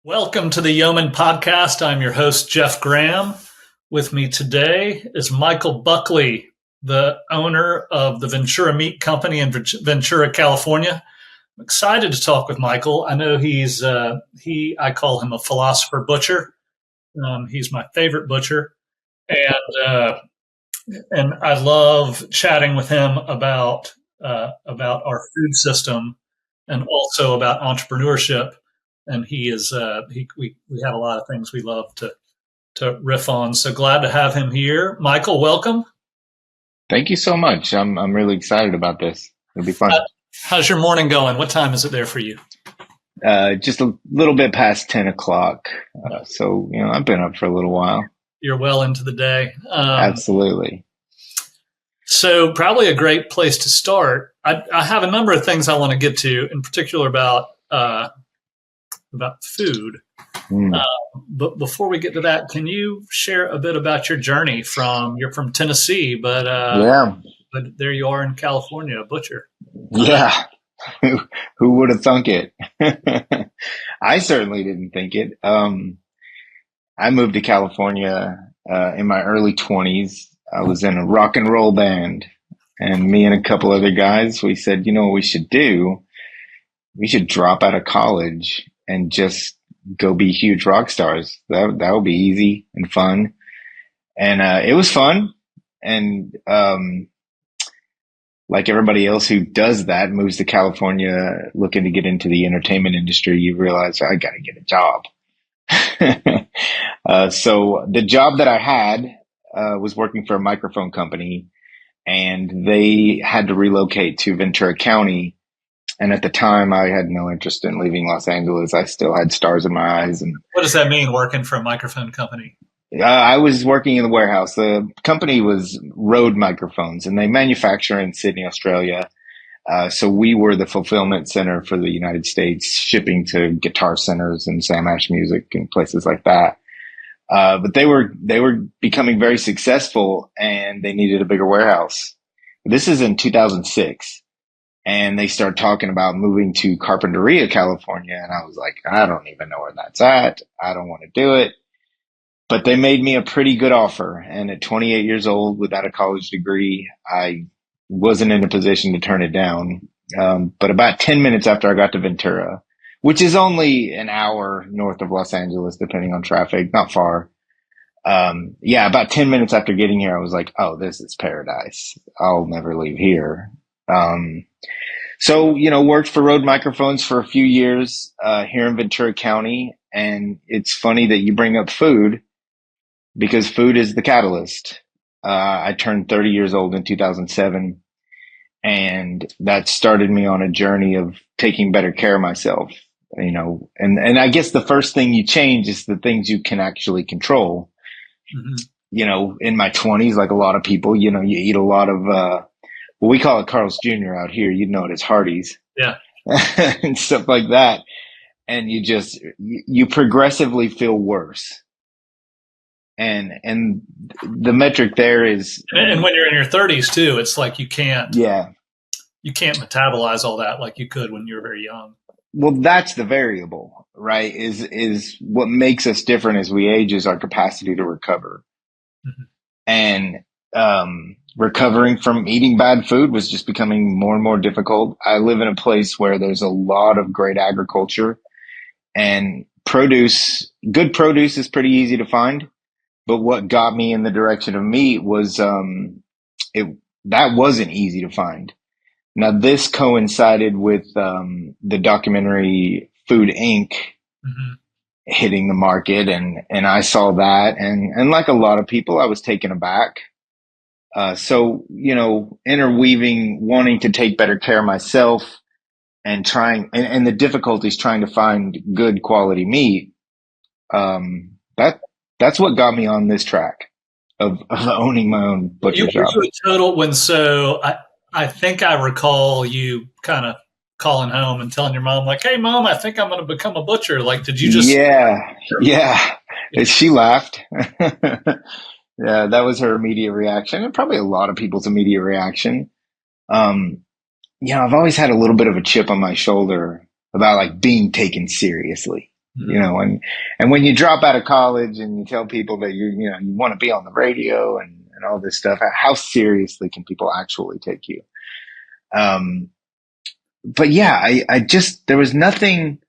Welcome to the Yeoman Podcast. I'm your host, Jeff Graham. With me today is Michael Buckley, the owner of the Ventura Meat Company in Ventura, California. I'm excited to talk with Michael. I know I call him a philosopher butcher. He's my favorite butcher. And I love chatting with him about our food system and also about entrepreneurship. And we have a lot of things we love to riff on. So glad to have him here. Michael, welcome. Thank you so much. I'm really excited about this. It'll be fun. How's your morning going? What time is it there for you? Just a little bit past 10 o'clock. So, I've been up for a little while. You're well into the day. Absolutely. So probably a great place to start. I have a number of things I want to get to, in particular about food. But before we get to that, can you share a bit about your journey you're from Tennessee, but there you are in California, a butcher. Yeah. Who would have thunk it? I certainly didn't think it. I moved to California in my early 20s. I was in a rock and roll band, and me and a couple other guys, we said, you know what we should do? We should drop out of college and just go be huge rock stars. That would be easy and fun. And it was fun. And like everybody else who does that, moves to California looking to get into the entertainment industry, you realize I got to get a job. So the job that I had was working for a microphone company, and they had to relocate to Ventura County. And at the time, I had no interest in leaving Los Angeles. I still had stars in my eyes. And what does that mean, working for a microphone company? I was working in the warehouse. The company was Rode Microphones, and they manufacture in Sydney, Australia. So we were the fulfillment center for the United States, shipping to Guitar Centers and Sam Ash Music and places like that. But they were becoming very successful, and they needed a bigger warehouse. This is in 2006. And they started talking about moving to Carpinteria, California. And I was like, I don't even know where that's at. I don't want to do it. But they made me a pretty good offer. And at 28 years old, without a college degree, I wasn't in a position to turn it down. But about 10 minutes after I got to Ventura, which is only an hour north of Los Angeles, depending on traffic, not far. About 10 minutes after getting here, I was like, oh, this is paradise. I'll never leave here. So, worked for Rode Microphones for a few years here in Ventura County. And it's funny that you bring up food, because food is the catalyst. I turned 30 years old in 2007, and that started me on a journey of taking better care of myself, and I guess the first thing you change is the things you can actually control. Mm-hmm. In my 20s, like a lot of people, you eat a lot of well, we call it Carl's Jr. out here. You'd know it as Hardee's. Yeah. And stuff like that. And you progressively feel worse. And the metric there is. And when you're in your 30s too, it's like you can't metabolize all that like you could when you were very young. Well, that's the variable, right? Is what makes us different as we age is our capacity to recover. Mm-hmm. And, recovering from eating bad food was just becoming more and more difficult. I live in a place where there's a lot of great agriculture, and good produce is pretty easy to find. But what got me in the direction of meat was, that wasn't easy to find. Now, this coincided with, the documentary Food Inc. Mm-hmm. hitting the market, and I saw that, and like a lot of people, I was taken aback. So, interweaving wanting to take better care of myself and and the difficulties trying to find good quality meat. That's what got me on this track of owning my own butcher shop. I think I recall you kind of calling home and telling your mom, like, hey, Mom, I think I'm going to become a butcher. Like, did you just? Yeah. She laughed. Yeah, that was her immediate reaction, and probably a lot of people's immediate reaction. I've always had a little bit of a chip on my shoulder about like being taken seriously. and when you drop out of college and you tell people that you want to be on the radio and all this stuff, how seriously can people actually take you? But yeah, I just, there was nothing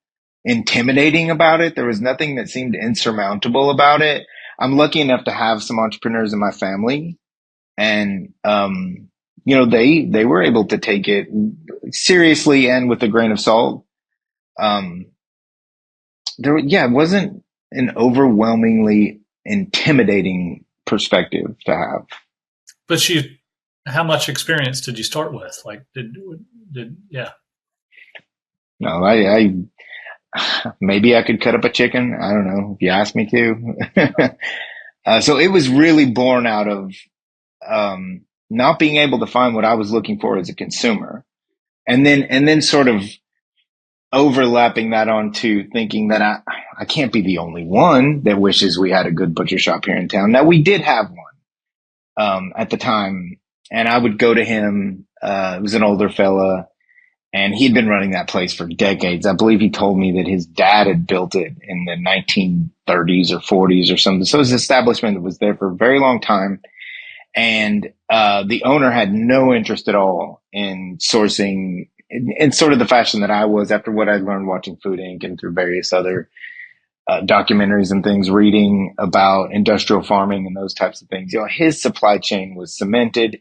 intimidating about it. There was nothing that seemed insurmountable about it. I'm lucky enough to have some entrepreneurs in my family, and they were able to take it seriously and with a grain of salt. It wasn't an overwhelmingly intimidating perspective to have. But how much experience did you start with? Like, yeah. No, I maybe I could cut up a chicken. I don't know if you asked me to. So it was really born out of not being able to find what I was looking for as a consumer, and then sort of overlapping that onto thinking that I can't be the only one that wishes we had a good butcher shop here in town. Now, we did have one at the time, and I would go to him. It was an older fella, and he'd been running that place for decades. I believe he told me that his dad had built it in the 1930s or 40s or something. So it was an establishment that was there for a very long time. And the owner had no interest at all in sourcing in sort of the fashion that I was, after what I'd learned watching Food Inc. and through various other documentaries and things, reading about industrial farming and those types of things. His supply chain was cemented.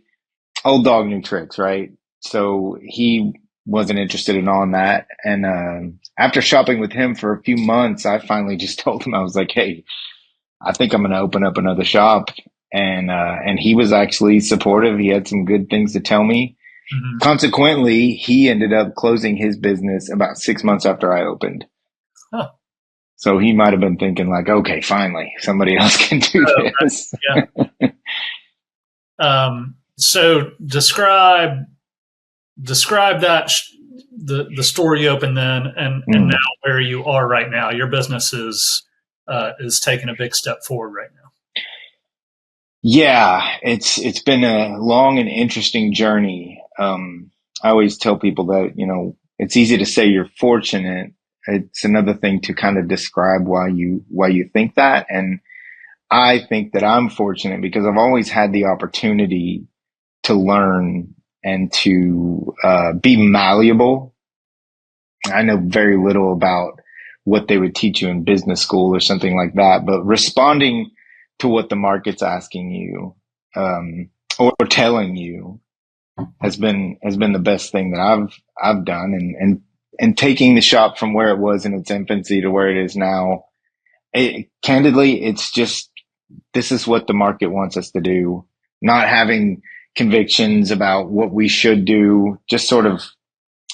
Old dog, new tricks, right? So he wasn't interested in all that. And after shopping with him for a few months, I finally just told him, I was like, hey, I think I'm going to open up another shop. And he was actually supportive. He had some good things to tell me. Mm-hmm. Consequently, he ended up closing his business about 6 months after I opened. Huh. So he might have been thinking like, okay, finally somebody else can do this. Yeah. So describe that, the store you opened then and now where you are right now. Your business is taking a big step forward right now. Yeah, it's been a long and interesting journey. I always tell people that, it's easy to say you're fortunate. It's another thing to kind of describe why you think that. And I think that I'm fortunate because I've always had the opportunity to learn and to be malleable. I know very little about what they would teach you in business school or something like that, but responding to what the market's asking you or telling you has been the best thing that I've done, and taking the shop from where it was in its infancy to where it is now. Candidly, it's just, this is what the market wants us to do. Not having convictions about what we should do, just sort of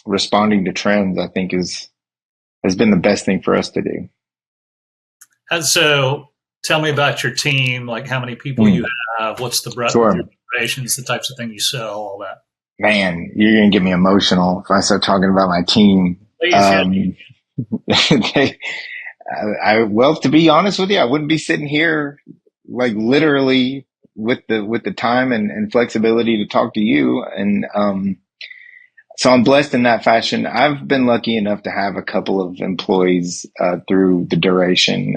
responding to trends, I think has been the best thing for us to do. And so tell me about your team, like how many people you have, what's the breadth of your operations, the types of things you sell, all that. Man, you're going to get me emotional if I start talking about my team. Please, well, to be honest with you, I wouldn't be sitting here like literally with the time and flexibility to talk to you. And, so I'm blessed in that fashion. I've been lucky enough to have a couple of employees, through the duration.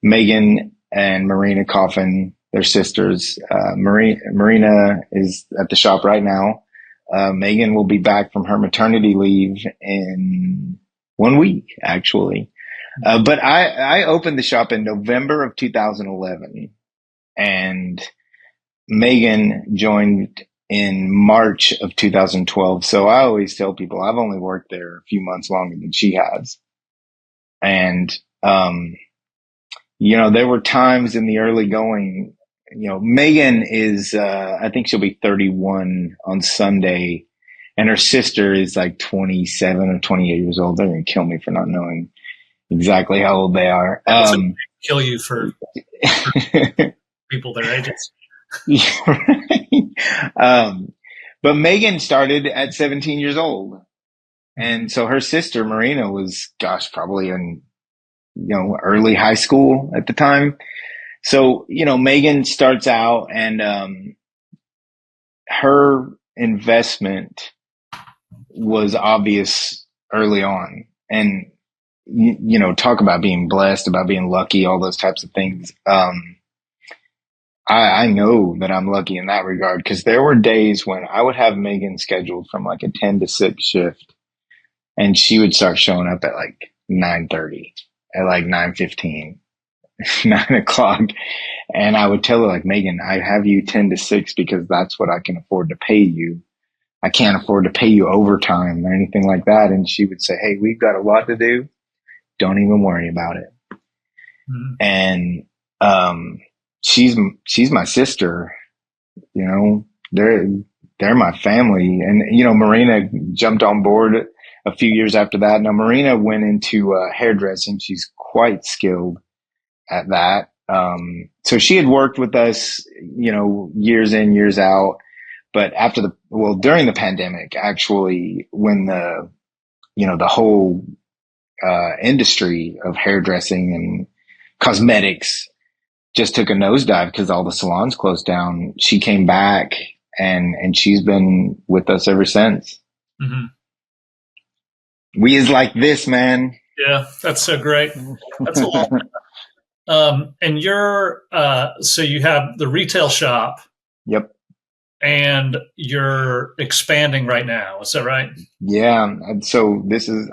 Megan and Marina Coffin, they're sisters. Marina is at the shop right now. Megan will be back from her maternity leave in 1 week, actually. But I opened the shop in November of 2011, and Megan joined in March of 2012. So I always tell people I've only worked there a few months longer than she has. And, there were times in the early going, Megan is, I think she'll be 31 on Sunday, and her sister is like 27 or 28 years old. They're going to kill me for not knowing exactly how old they are. Kill you for people their ages. But Megan started at 17 years old. And so her sister, Marina, was, probably in, early high school at the time. So, Megan starts out, and her investment was obvious early on. And, talk about being blessed, about being lucky, all those types of things. I know that I'm lucky in that regard because there were days when I would have Megan scheduled from like a 10 to 6 shift and she would start showing up at like 9:30, at like 9:15, 9 o'clock. And I would tell her like, Megan, I have you 10 to 6 because that's what I can afford to pay you. I can't afford to pay you overtime or anything like that. And she would say, hey, we've got a lot to do. Don't even worry about it. Mhm. And, she's my sister, they're my family. And, Marina jumped on board a few years after that. Now, Marina went into hairdressing. She's quite skilled at that. So she had worked with us, years in, years out. But during the pandemic, actually, when the whole, industry of hairdressing and cosmetics just took a nosedive because all the salons closed down, she came back and she's been with us ever since. Mm-hmm. We is like this, man. Yeah, that's so great. That's a lot. And so you have the retail shop. Yep. And you're expanding right now. Is that right? Yeah. And so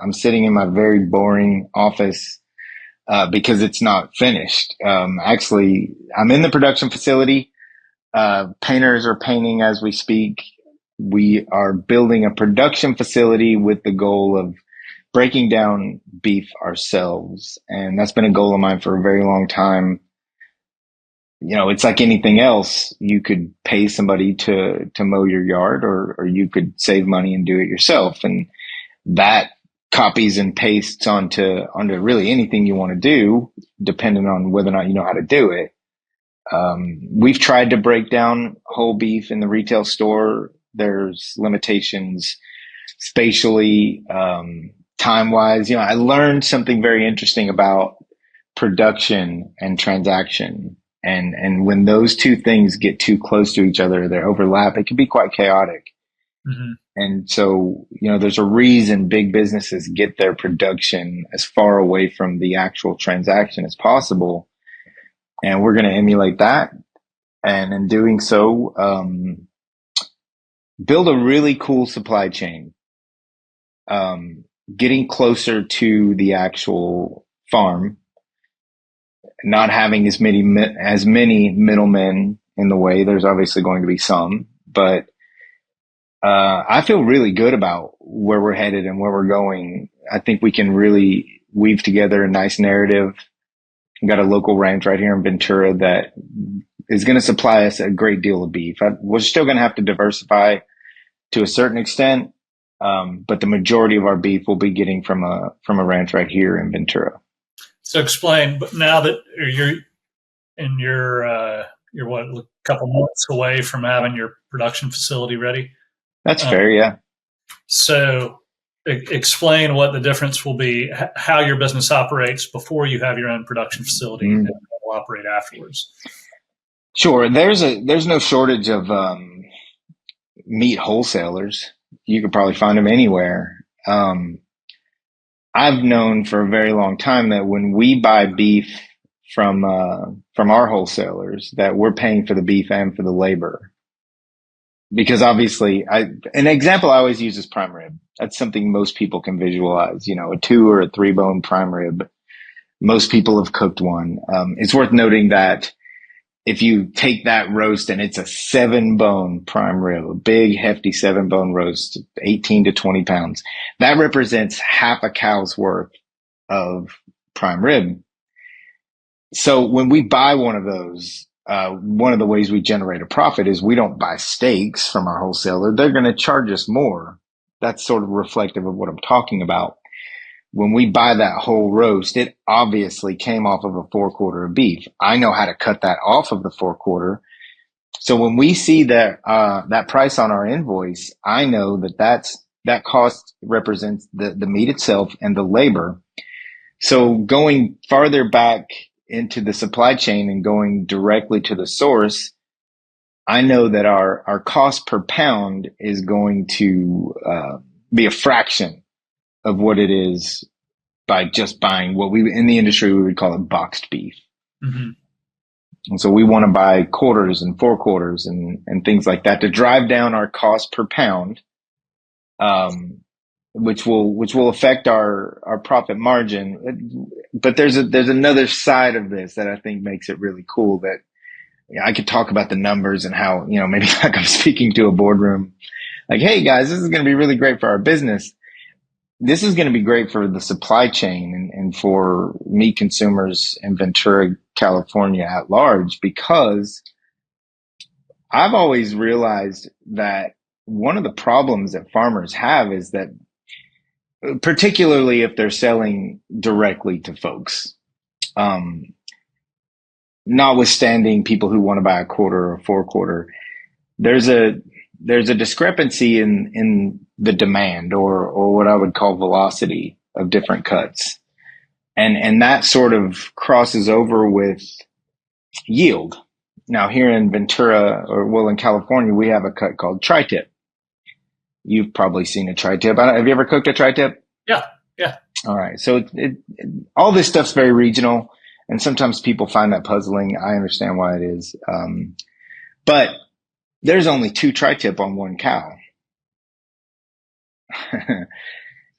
I'm sitting in my very boring office, because it's not finished. Actually, I'm in the production facility. Painters are painting as we speak. We are building a production facility with the goal of breaking down beef ourselves. And that's been a goal of mine for a very long time. It's like anything else. You could pay somebody to mow your yard, or you could save money and do it yourself. And that copies and pastes onto really anything you want to do, depending on whether or not you know how to do it. We've tried to break down whole beef in the retail store. There's limitations spatially, time wise. I learned something very interesting about production and transaction. And when those two things get too close to each other, they overlap, it can be quite chaotic. Mm-hmm. And so, there's a reason big businesses get their production as far away from the actual transaction as possible. And we're going to emulate that. And in doing so, build a really cool supply chain, getting closer to the actual farm, not having as many middlemen in the way. There's obviously going to be some, but I feel really good about where we're headed and where we're going. I think we can really weave together a nice narrative. We've got a local ranch right here in Ventura that is going to supply us a great deal of beef. We're still going to have to diversify to a certain extent, but the majority of our beef will be getting from a ranch right here in Ventura. So explain. But now that you're what, a couple months away from having your production facility ready. That's fair, yeah. So explain what the difference will be, how your business operates before you have your own production facility, and how it will operate afterwards. Sure. There's no shortage of meat wholesalers. You could probably find them anywhere. I've known for a very long time that when we buy beef from our wholesalers, that we're paying for the beef and for the labor. Because obviously, an example I always use is prime rib. That's something most people can visualize. A 2 or a 3 bone prime rib. Most people have cooked one. It's worth noting that if you take that roast and it's a 7 bone prime rib, a big hefty 7 bone roast, 18 to 20 pounds, that represents half a cow's worth of prime rib. So when we buy one of those, one of the ways we generate a profit is we don't buy steaks from our wholesaler. They're going to charge us more. That's sort of reflective of what I'm talking about. When we buy that whole roast, it obviously came off of a 4/4 of beef. I know how to cut that off of the 4/4. So when we see that price on our invoice, I know that cost represents the meat itself and the labor. So going farther back into the supply chain and going directly to the source, I know that our cost per pound is going to be a fraction of what it is by just buying what we in the industry we would call it boxed beef. Mm-hmm. And so we want to buy quarters and forequarters and things like that to drive down our cost per pound, which will affect our profit margin. But there's another side of this that I think makes it really cool that I could talk about the numbers and how, maybe like I'm speaking to a boardroom, like, hey guys, this is going to be really great for our business. This is going to be great for the supply chain and for meat consumers in Ventura, California at large, because I've always realized that one of the problems that farmers have is that, particularly if they're selling directly to folks, notwithstanding people who want to buy a quarter or forequarter, there's a discrepancy in the demand or what I would call velocity of different cuts. And that sort of crosses over with yield. Now here in Ventura, in California, we have a cut called tri-tip. You've probably seen a tri-tip. Have you ever cooked a tri-tip? Yeah. Yeah. All right. So all this stuff's very regional, and sometimes people find that puzzling. I understand why it is. But there's only 2 tri-tip on 1 cow.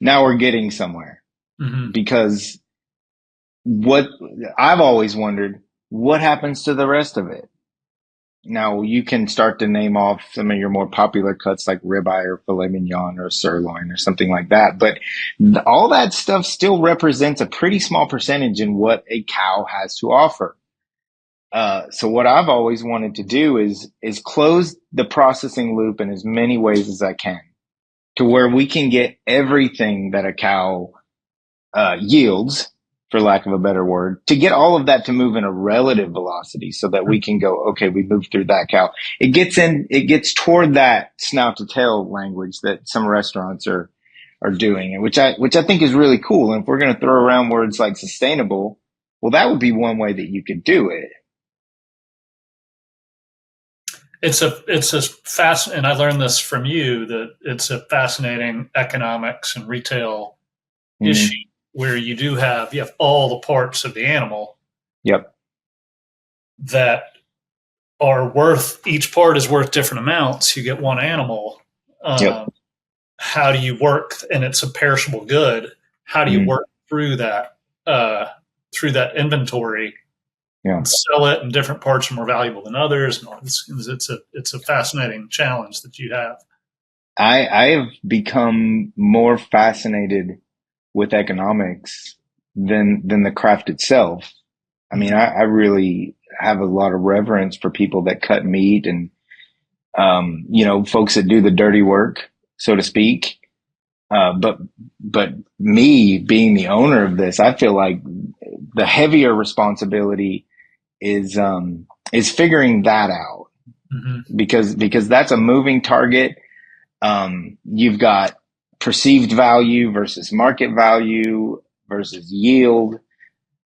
Now we're getting somewhere, because what I've always wondered, what happens to the rest of it? Now you can start to name off some of your more popular cuts like ribeye or filet mignon or sirloin or something like that. But all that stuff still represents a pretty small percentage in what a cow has to offer. So what I've always wanted to do is close the processing loop in as many ways as I can, to where we can get everything that a cow yields, for lack of a better word, to get all of that to move in a relative velocity so that we can go, okay, we moved through that cow. It gets toward that snout to tail language that some restaurants are doing, which I think is really cool. And if we're going to throw around words like sustainable, well, that would be one way that you could do it. It's a fast, and I learned this from you, that it's a fascinating economics and retail issue where you have all the parts of the animal. Yep. That are worth, each part is worth different amounts. You get one animal. Yep. How do you work? And it's a perishable good. How do you work through that inventory? Yeah. And sell it, and different parts are more valuable than others. It's a fascinating challenge that you have. I have become more fascinated with economics than the craft itself. I mean, I really have a lot of reverence for people that cut meat and, folks that do the dirty work, so to speak. But me being the owner of this, I feel like the heavier responsibility is figuring that out, because that's a moving target. You've got perceived value versus market value versus yield.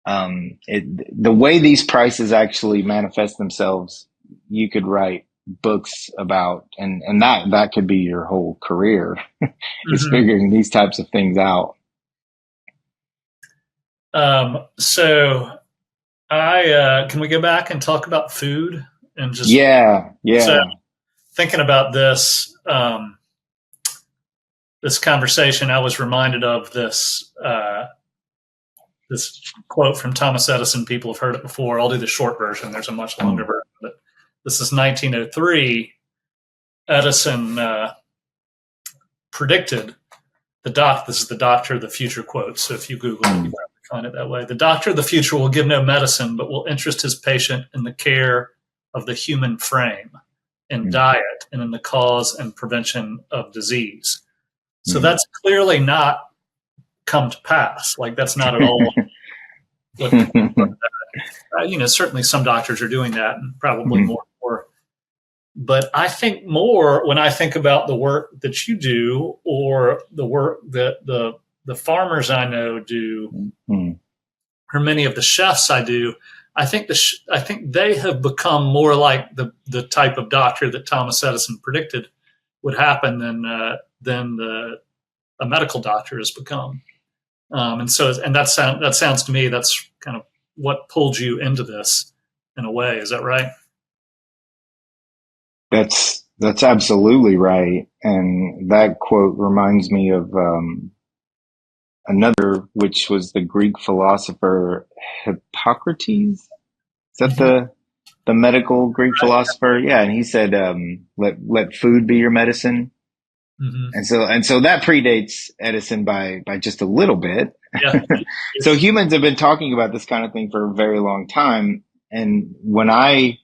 The way these prices actually manifest themselves, you could write books about, and that could be your whole career, is figuring these types of things out. So can we go back and talk about food and just, So thinking about this, this conversation, I was reminded of this quote from Thomas Edison. People have heard it before. I'll do the short version. There's a much longer version, but this is 1903. Edison predicted this is the doctor of the future quote. So if you Google it, you probably find it that way. The doctor of the future will give no medicine, but will interest his patient in the care of the human frame, in diet, and in the cause and prevention of disease. So that's clearly not come to pass. Like, that's not at all. Certainly some doctors are doing that, and probably more. But I think more when I think about the work that you do, or the work that the farmers I know do, or many of the chefs I do, I think they have become more like the type of doctor that Thomas Edison predicted would happen than a medical doctor has become. And that sounds to me that's kind of what pulled you into this in a way. Is that right? That's absolutely right. And that quote reminds me of another, which was the Greek philosopher Hippocrates. Is that Mm-hmm. the medical Greek Right. philosopher? Yeah, and he said, let food be your medicine. Mm-hmm. And so that predates Edison by just a little bit. Yeah. So humans have been talking about this kind of thing for a very long time. And when I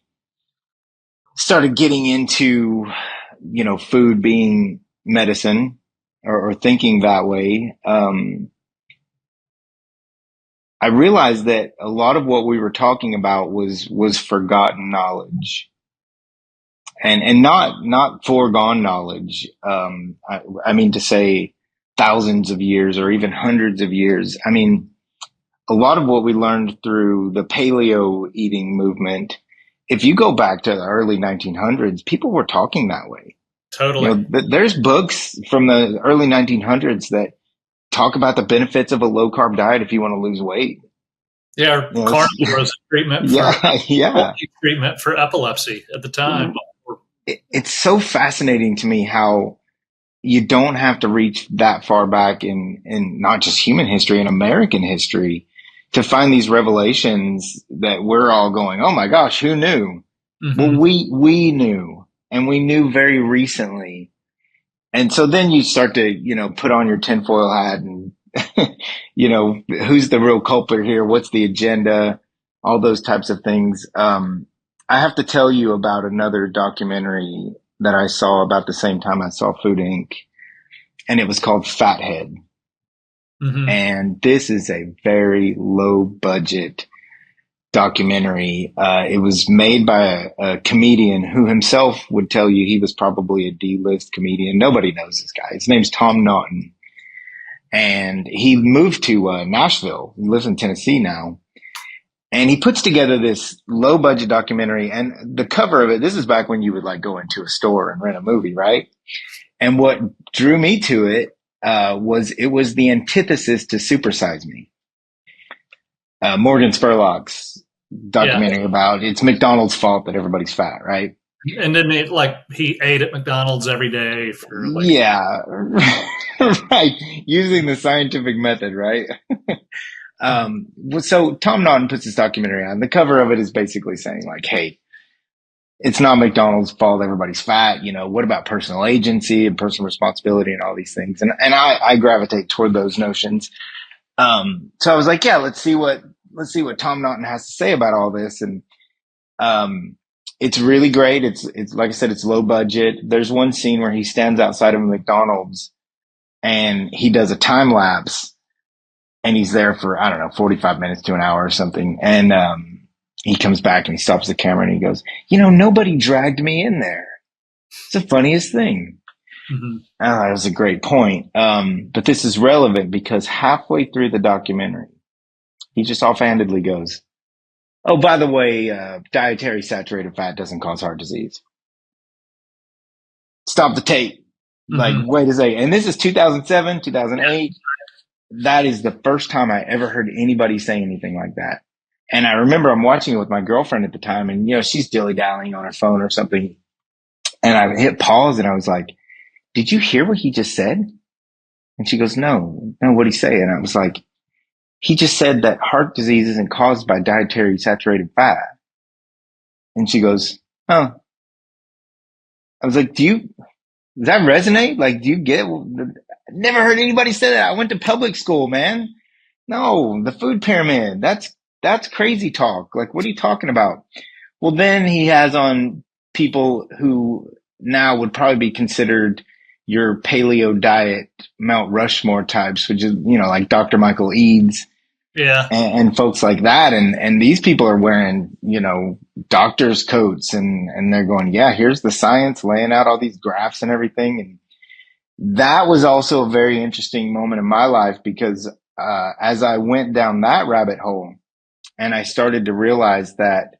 started getting into, food being medicine, or thinking that way, I realized that a lot of what we were talking about was forgotten knowledge, and not foregone knowledge. I mean to say thousands of years or even hundreds of years. I mean, a lot of what we learned through the paleo eating movement, if you go back to the early 1900s, people were talking that way. Totally. There's books from the early 1900s that talk about the benefits of a low carb diet if you want to lose weight. Yeah. Carnivore was a treatment for Yeah, yeah. treatment for epilepsy at the time. It's so fascinating to me how you don't have to reach that far back in not just human history, in American history, to find these revelations that we're all going, oh my gosh, who knew? Well, Mm-hmm. we knew, and we knew very recently. And so then you start to, put on your tinfoil hat and, who's the real culprit here? What's the agenda? All those types of things. I have to tell you about another documentary that I saw about the same time I saw Food Inc. And it was called Fathead. Mm-hmm. And this is a very low budget documentary. It was made by a comedian who himself would tell you he was probably a D-list comedian. Nobody knows this guy. His name's Tom Naughton. And he moved to Nashville. He lives in Tennessee now. And he puts together this low budget documentary. And the cover of it, this is back when you would like go into a store and rent a movie, right? And what drew me to it was the antithesis to Super Size Me. Morgan Spurlock's documentary about it's McDonald's fault that everybody's fat, right? And then he ate at McDonald's every day for Yeah, right. Using the scientific method, right? So Tom Naughton puts this documentary on. The cover of it is basically saying like, hey, it's not McDonald's fault everybody's fat. What about personal agency and personal responsibility and all these things? And I gravitate toward those notions. So I was like, yeah, let's see what Tom Naughton has to say about all this. And it's really great. It's like I said, it's low budget. There's one scene where he stands outside of a McDonald's and he does a time lapse, and he's there for, I don't know, 45 minutes to an hour or something. And he comes back and he stops the camera and he goes, nobody dragged me in there. It's the funniest thing. Mm-hmm. That was a great point. But this is relevant because halfway through the documentary, he just offhandedly goes, oh, by the way, dietary saturated fat doesn't cause heart disease. Stop the tape. Mm-hmm. Like, wait a second. And this is 2007, 2008. That is the first time I ever heard anybody say anything like that. And I remember I'm watching it with my girlfriend at the time, and, she's dilly-dallying on her phone or something. And I hit pause and I was like, did you hear what he just said? And she goes, no, what'd he say? And I was like, he just said that heart disease isn't caused by dietary saturated fat. And she goes, oh. I was like, does that resonate? Like, do you get it? Never heard anybody say that. I went to public school, man. No, the food pyramid. That's crazy talk. Like, what are you talking about? Well, then he has on people who now would probably be considered your paleo diet Mount Rushmore types, which is, like Dr. Michael Eads. Yeah. And folks like that. And these people are wearing, doctor's coats and they're going, yeah, here's the science, laying out all these graphs and everything. And that was also a very interesting moment in my life because, as I went down that rabbit hole and I started to realize that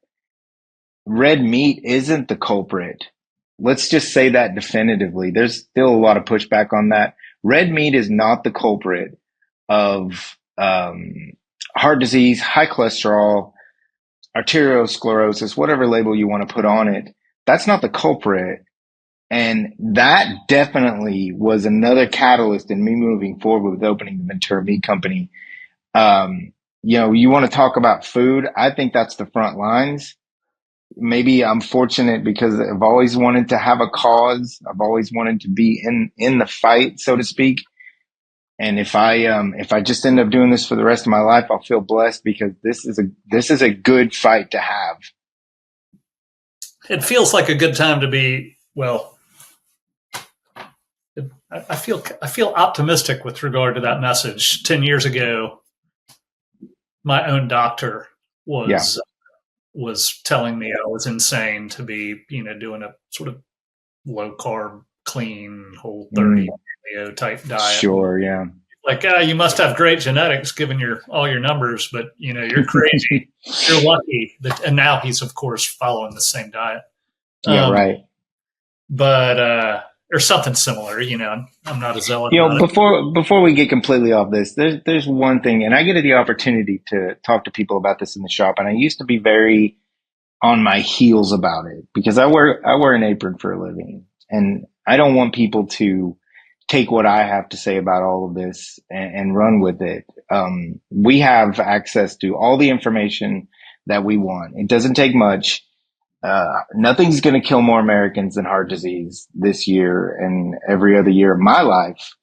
red meat isn't the culprit. Let's just say that definitively. There's still a lot of pushback on that. Red meat is not the culprit of heart disease, high cholesterol, arteriosclerosis, whatever label you want to put on it. That's not the culprit. And that definitely was another catalyst in me moving forward with opening the Ventura Meat Company. You want to talk about food. I think that's the front lines. Maybe I'm fortunate because I've always wanted to have a cause. I've always wanted to be in the fight, so to speak. And if I just end up doing this for the rest of my life, I'll feel blessed because this is a good fight to have. It feels like a good time to be, well, I feel optimistic with regard to that message. 10 years ago, my own doctor was telling me I was insane to be, doing a sort of low carb, clean, whole 30 paleo type diet. Sure, yeah. Like, you must have great genetics given all your numbers, but you're crazy. You're lucky. And now he's of course following the same diet. Yeah, right. But or something similar. I'm not a zealot. Before we get completely off this, there's one thing, and I get the opportunity to talk to people about this in the shop, and I used to be very on my heels about it because I wear an apron for a living, and I don't want people to take what I have to say about all of this and run with it. We have access to all the information that we want. It doesn't take much. Nothing's going to kill more Americans than heart disease this year and every other year of my life.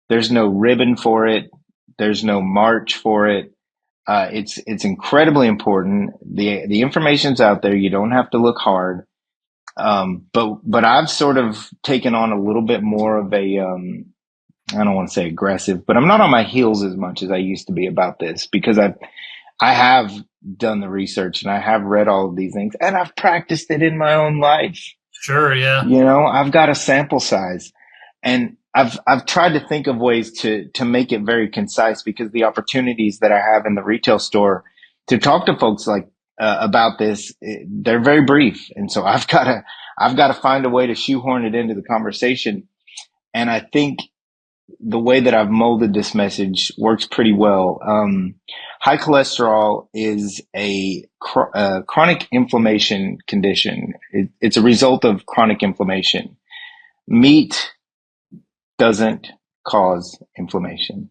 There's no ribbon for it. There's no march for it. It's incredibly important. The information's out there. You don't have to look hard. But I've sort of taken on a little bit more of a, I don't want to say aggressive, but I'm not on my heels as much as I used to be about this because I have done the research and I have read all of these things and I've practiced it in my own life. Sure. Yeah. I've got a sample size and I've tried to think of ways to make it very concise because the opportunities that I have in the retail store to talk to folks like about this, they're very brief. And so I've got to find a way to shoehorn it into the conversation. And I think the way that I've molded this message works pretty well. High cholesterol is a chronic inflammation condition. It's a result of chronic inflammation. Meat doesn't cause inflammation.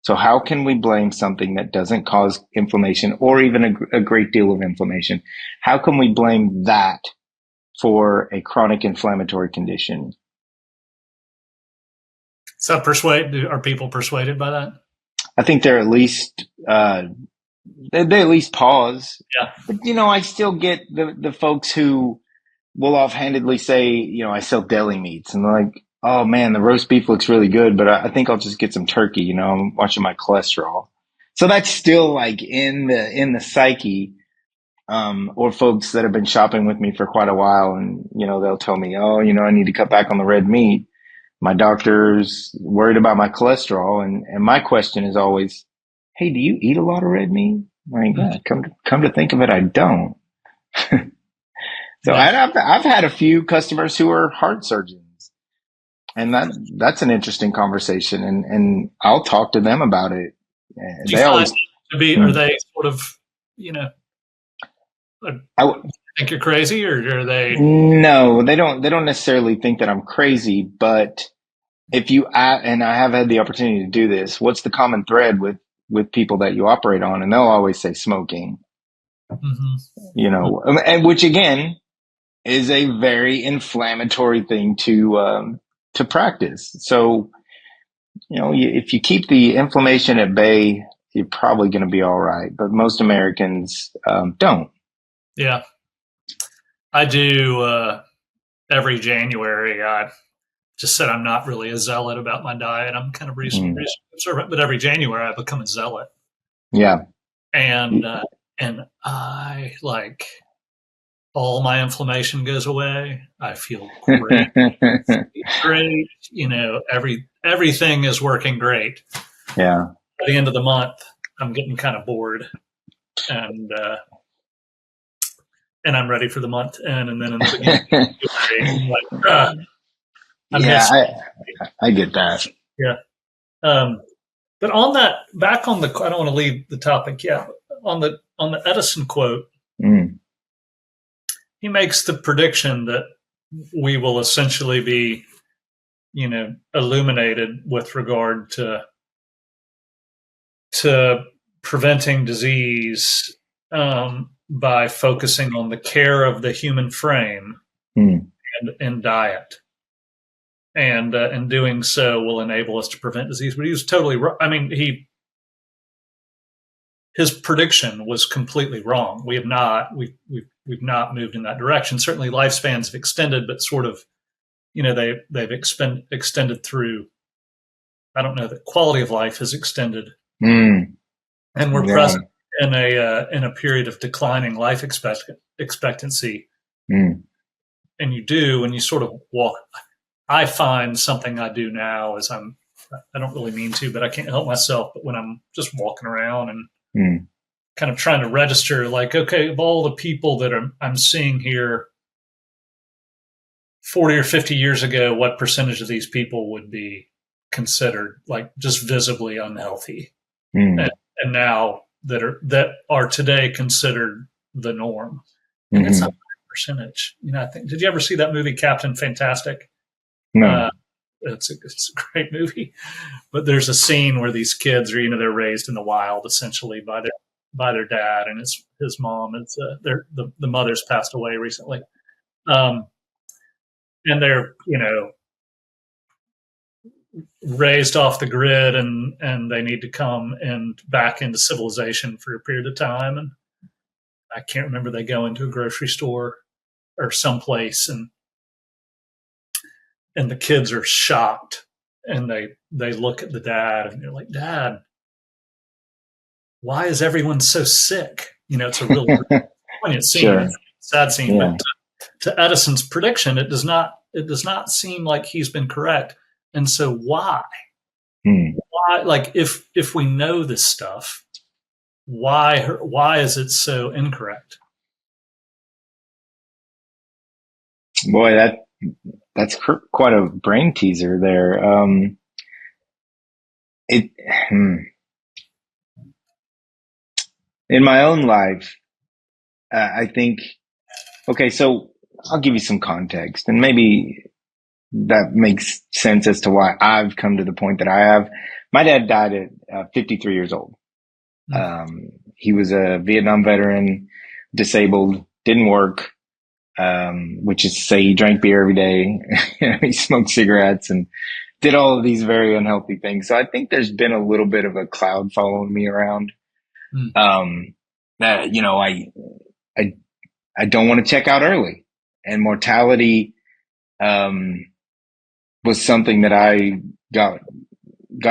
So how can we blame something that doesn't cause inflammation or even a great deal of inflammation? How can we blame that for a chronic inflammatory condition? So are people persuaded by that? I think they're at least, they at least pause. Yeah. But, I still get the folks who will offhandedly say, I sell deli meats and they're like, oh man, the roast beef looks really good, but I think I'll just get some turkey. I'm watching my cholesterol. So that's still like in the psyche, or folks that have been shopping with me for quite a while and, they'll tell me, oh, I need to cut back on the red meat. My doctor's worried about my cholesterol. And my question is always, hey, do you eat a lot of red meat? Like, yeah, come to think of it, I don't. So I've had a few customers who are heart surgeons, and that's an interesting conversation. And I'll talk to them about it. Do you find are they sort of, think you're crazy, or are they? No, they don't necessarily think that I'm crazy, but if you, and I have had the opportunity to do this, what's the common thread with people that you operate on? And they'll always say smoking, and which again is a very inflammatory thing to practice. So, if you keep the inflammation at bay, you're probably going to be all right. But most Americans don't. Yeah. I do every January. I just said I'm not really a zealot about my diet. I'm kind of reasonably observant, but every January I become a zealot. Yeah. And I like all my inflammation goes away. I feel great. Great. Everything is working great. Yeah. At the end of the month, I'm getting kind of bored. And I'm ready for the month to end, and then in the beginning, I get that. Yeah. But on that, back on the, I don't want to leave the topic yet. On the Edison quote, he makes the prediction that we will essentially be, illuminated with regard to preventing disease by focusing on the care of the human frame and diet. And in doing so will enable us to prevent disease. But he was totally wrong. I mean, his prediction was completely wrong. We've not moved in that direction. Certainly, lifespans have extended, but sort of, they've extended through. I don't know that quality of life has extended, and we're present in a period of declining life expectancy. And you do, when you sort of walk. I find something I do now is I don't really mean to, but I can't help myself. But when I'm just walking around and kind of trying to register, like, okay, of all the people that I'm seeing here 40 or 50 years ago, what percentage of these people would be considered like just visibly unhealthy? And now that are today considered the norm. And it's a high percentage. I think, did you ever see that movie, Captain Fantastic? No. It's a great movie, but there's a scene where these kids are, they're raised in the wild essentially by their dad and his mom. It's the mother's passed away recently, and they're raised off the grid and they need to come and back into civilization for a period of time. And I can't remember, they go into a grocery store or someplace and the kids are shocked and they look at the dad and they're like, Dad, why is everyone so sick? It's a really poignant scene, sure. Sad scene. Yeah. But to Edison's prediction, it does not seem like he's been correct. And so why? Why? Like if we know this stuff, why is it so incorrect? Boy, that's quite a brain teaser there. In my own life, I think, okay, so I'll give you some context and maybe that makes sense as to why I've come to the point that I have. My dad died at 53 years old. He was a Vietnam veteran, disabled, didn't work. Which is to say he drank beer every day. He smoked cigarettes and did all of these very unhealthy things. So I think there's been a little bit of a cloud following me around. That, I don't want to check out early, and mortality, was something that I got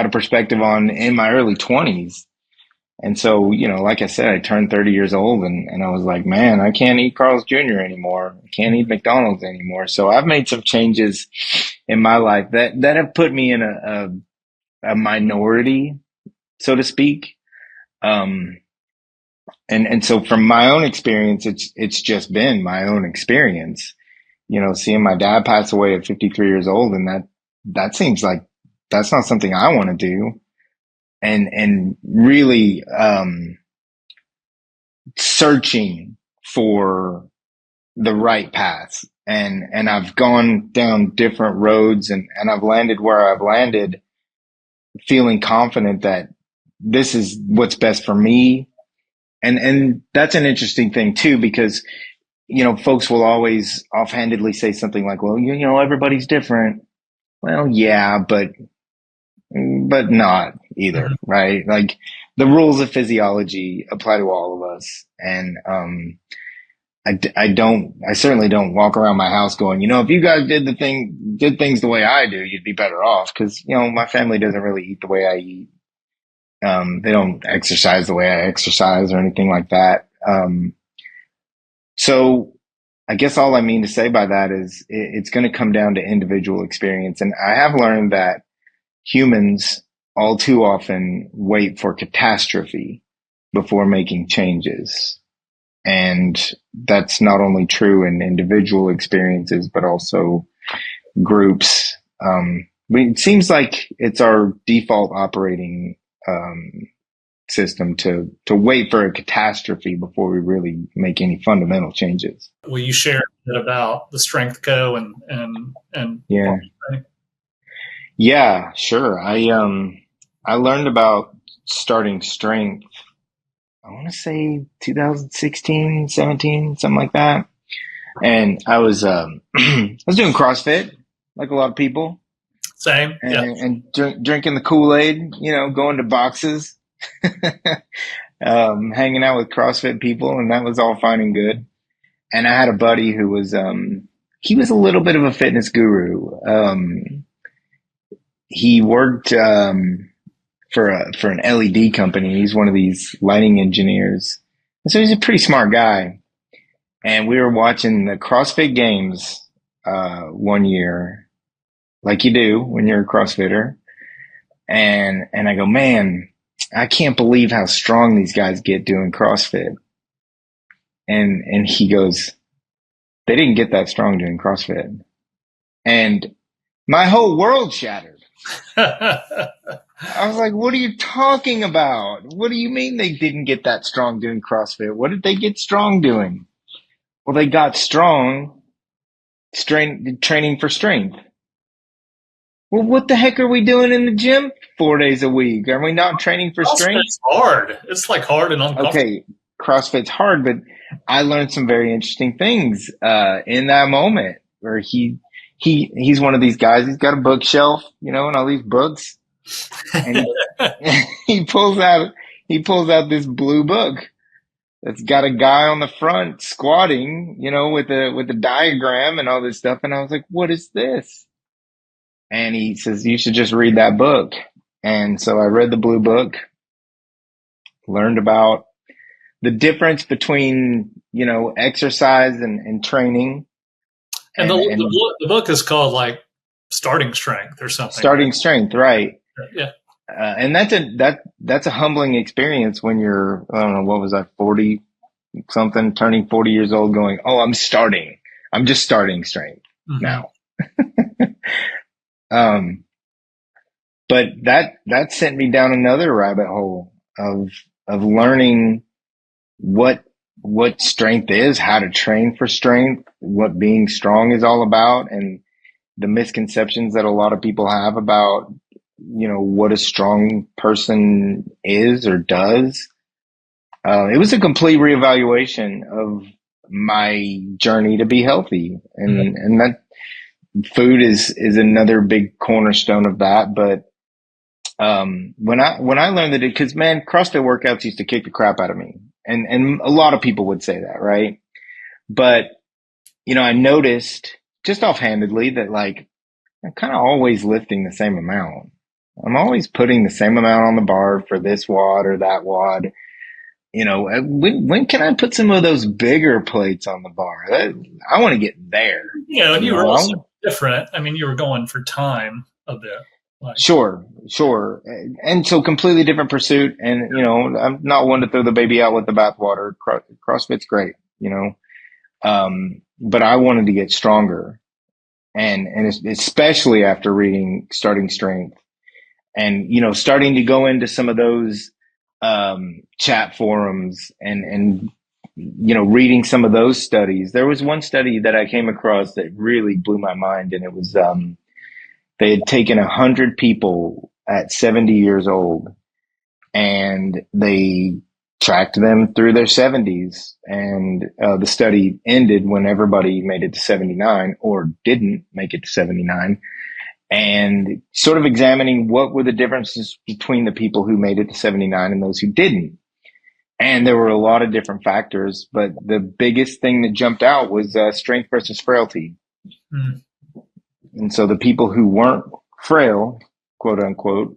a perspective on in my early 20s. And so, like I said, I turned 30 years old and I was like, man, I can't eat Carl's Jr. anymore. I can't eat McDonald's anymore. So I've made some changes in my life that have put me in a minority, so to speak. And so from my own experience, it's just been my own experience, seeing my dad pass away at 53 years old. And that seems like that's not something I want to do. And really, searching for the right path. And I've gone down different roads and I've landed where I've landed, feeling confident that this is what's best for me. And that's an interesting thing too, because, folks will always offhandedly say something like, well, everybody's different. Well, yeah, but not either, right? Like the rules of physiology apply to all of us. And, I certainly don't walk around my house going, if you guys did things the way I do, you'd be better off. Cause, my family doesn't really eat the way I eat. They don't exercise the way I exercise or anything like that. So I guess all I mean to say by that is it's going to come down to individual experience. And I have learned that humans all too often wait for catastrophe before making changes. And that's not only true in individual experiences, but also groups. It seems like it's our default operating system to wait for a catastrophe before we really make any fundamental changes. Will you share a bit about the Strength Co. and Yeah. Yeah, sure. I learned about starting strength, I want to say 2016, 17, something like that. And I was I was doing CrossFit like a lot of people, Same, yeah. and drinking the Kool-Aid, going to boxes, hanging out with CrossFit people, and that was all fine and good. And I had a buddy who was he was a little bit of a fitness guru. He worked for an LED company. He's one of these lighting engineers. And so he's a pretty smart guy. And we were watching the CrossFit Games one year, like you do when you're a CrossFitter. And I go, man, I can't believe how strong these guys get doing CrossFit. And he goes, they didn't get that strong doing CrossFit. And my whole world shattered. I was like, what are you talking about? What do you mean they didn't get that strong doing CrossFit? What did they get strong doing? Well, they got strong training for strength. Well, what the heck are we doing in the gym 4 days a week? Are we not training for strength? It's hard. It's like hard and uncomfortable. Okay, CrossFit's hard, but I learned some very interesting things in that moment where he's one of these guys. He's got a bookshelf, and all these books, and he pulls out this blue book that's got a guy on the front squatting, with the diagram and all this stuff. And I was like, what is this? And he says, you should just read that book. And so I read the blue book, learned about the difference between, exercise and training. And the book is called like Starting Strength or something. Starting Strength, right. Yeah. And that's a humbling experience when you're, I don't know, what was I, 40 something, turning 40 years old, going, oh, I'm just starting strength now. But that sent me down another rabbit hole of learning what strength is, how to train for strength, what being strong is all about, and the misconceptions that a lot of people have about, what a strong person is or does. It was a complete reevaluation of my journey to be healthy. And that food is another big cornerstone of that. But, when I learned that because man, CrossFit workouts used to kick the crap out of me. And a lot of people would say that, right? But, I noticed just offhandedly that like, I'm kind of always lifting the same amount. I'm always putting the same amount on the bar for this WOD or that WOD. When can I put some of those bigger plates on the bar? I want to get there. And you were also different. I mean, you were going for time a bit. Like. Sure. And so completely different pursuit. And, I'm not one to throw the baby out with the bathwater. CrossFit's great, but I wanted to get stronger. And especially after reading Starting Strength and, starting to go into some of those, chat forums and, reading some of those studies. There was one study that I came across that really blew my mind. And it was, they had taken 100 people at 70 years old and they tracked them through their 70s. And the study ended when everybody made it to 79 or didn't make it to 79. And sort of examining what were the differences between the people who made it to 79 and those who didn't. And there were a lot of different factors, but the biggest thing that jumped out was strength versus frailty. Mm. And so the people who weren't frail, quote unquote,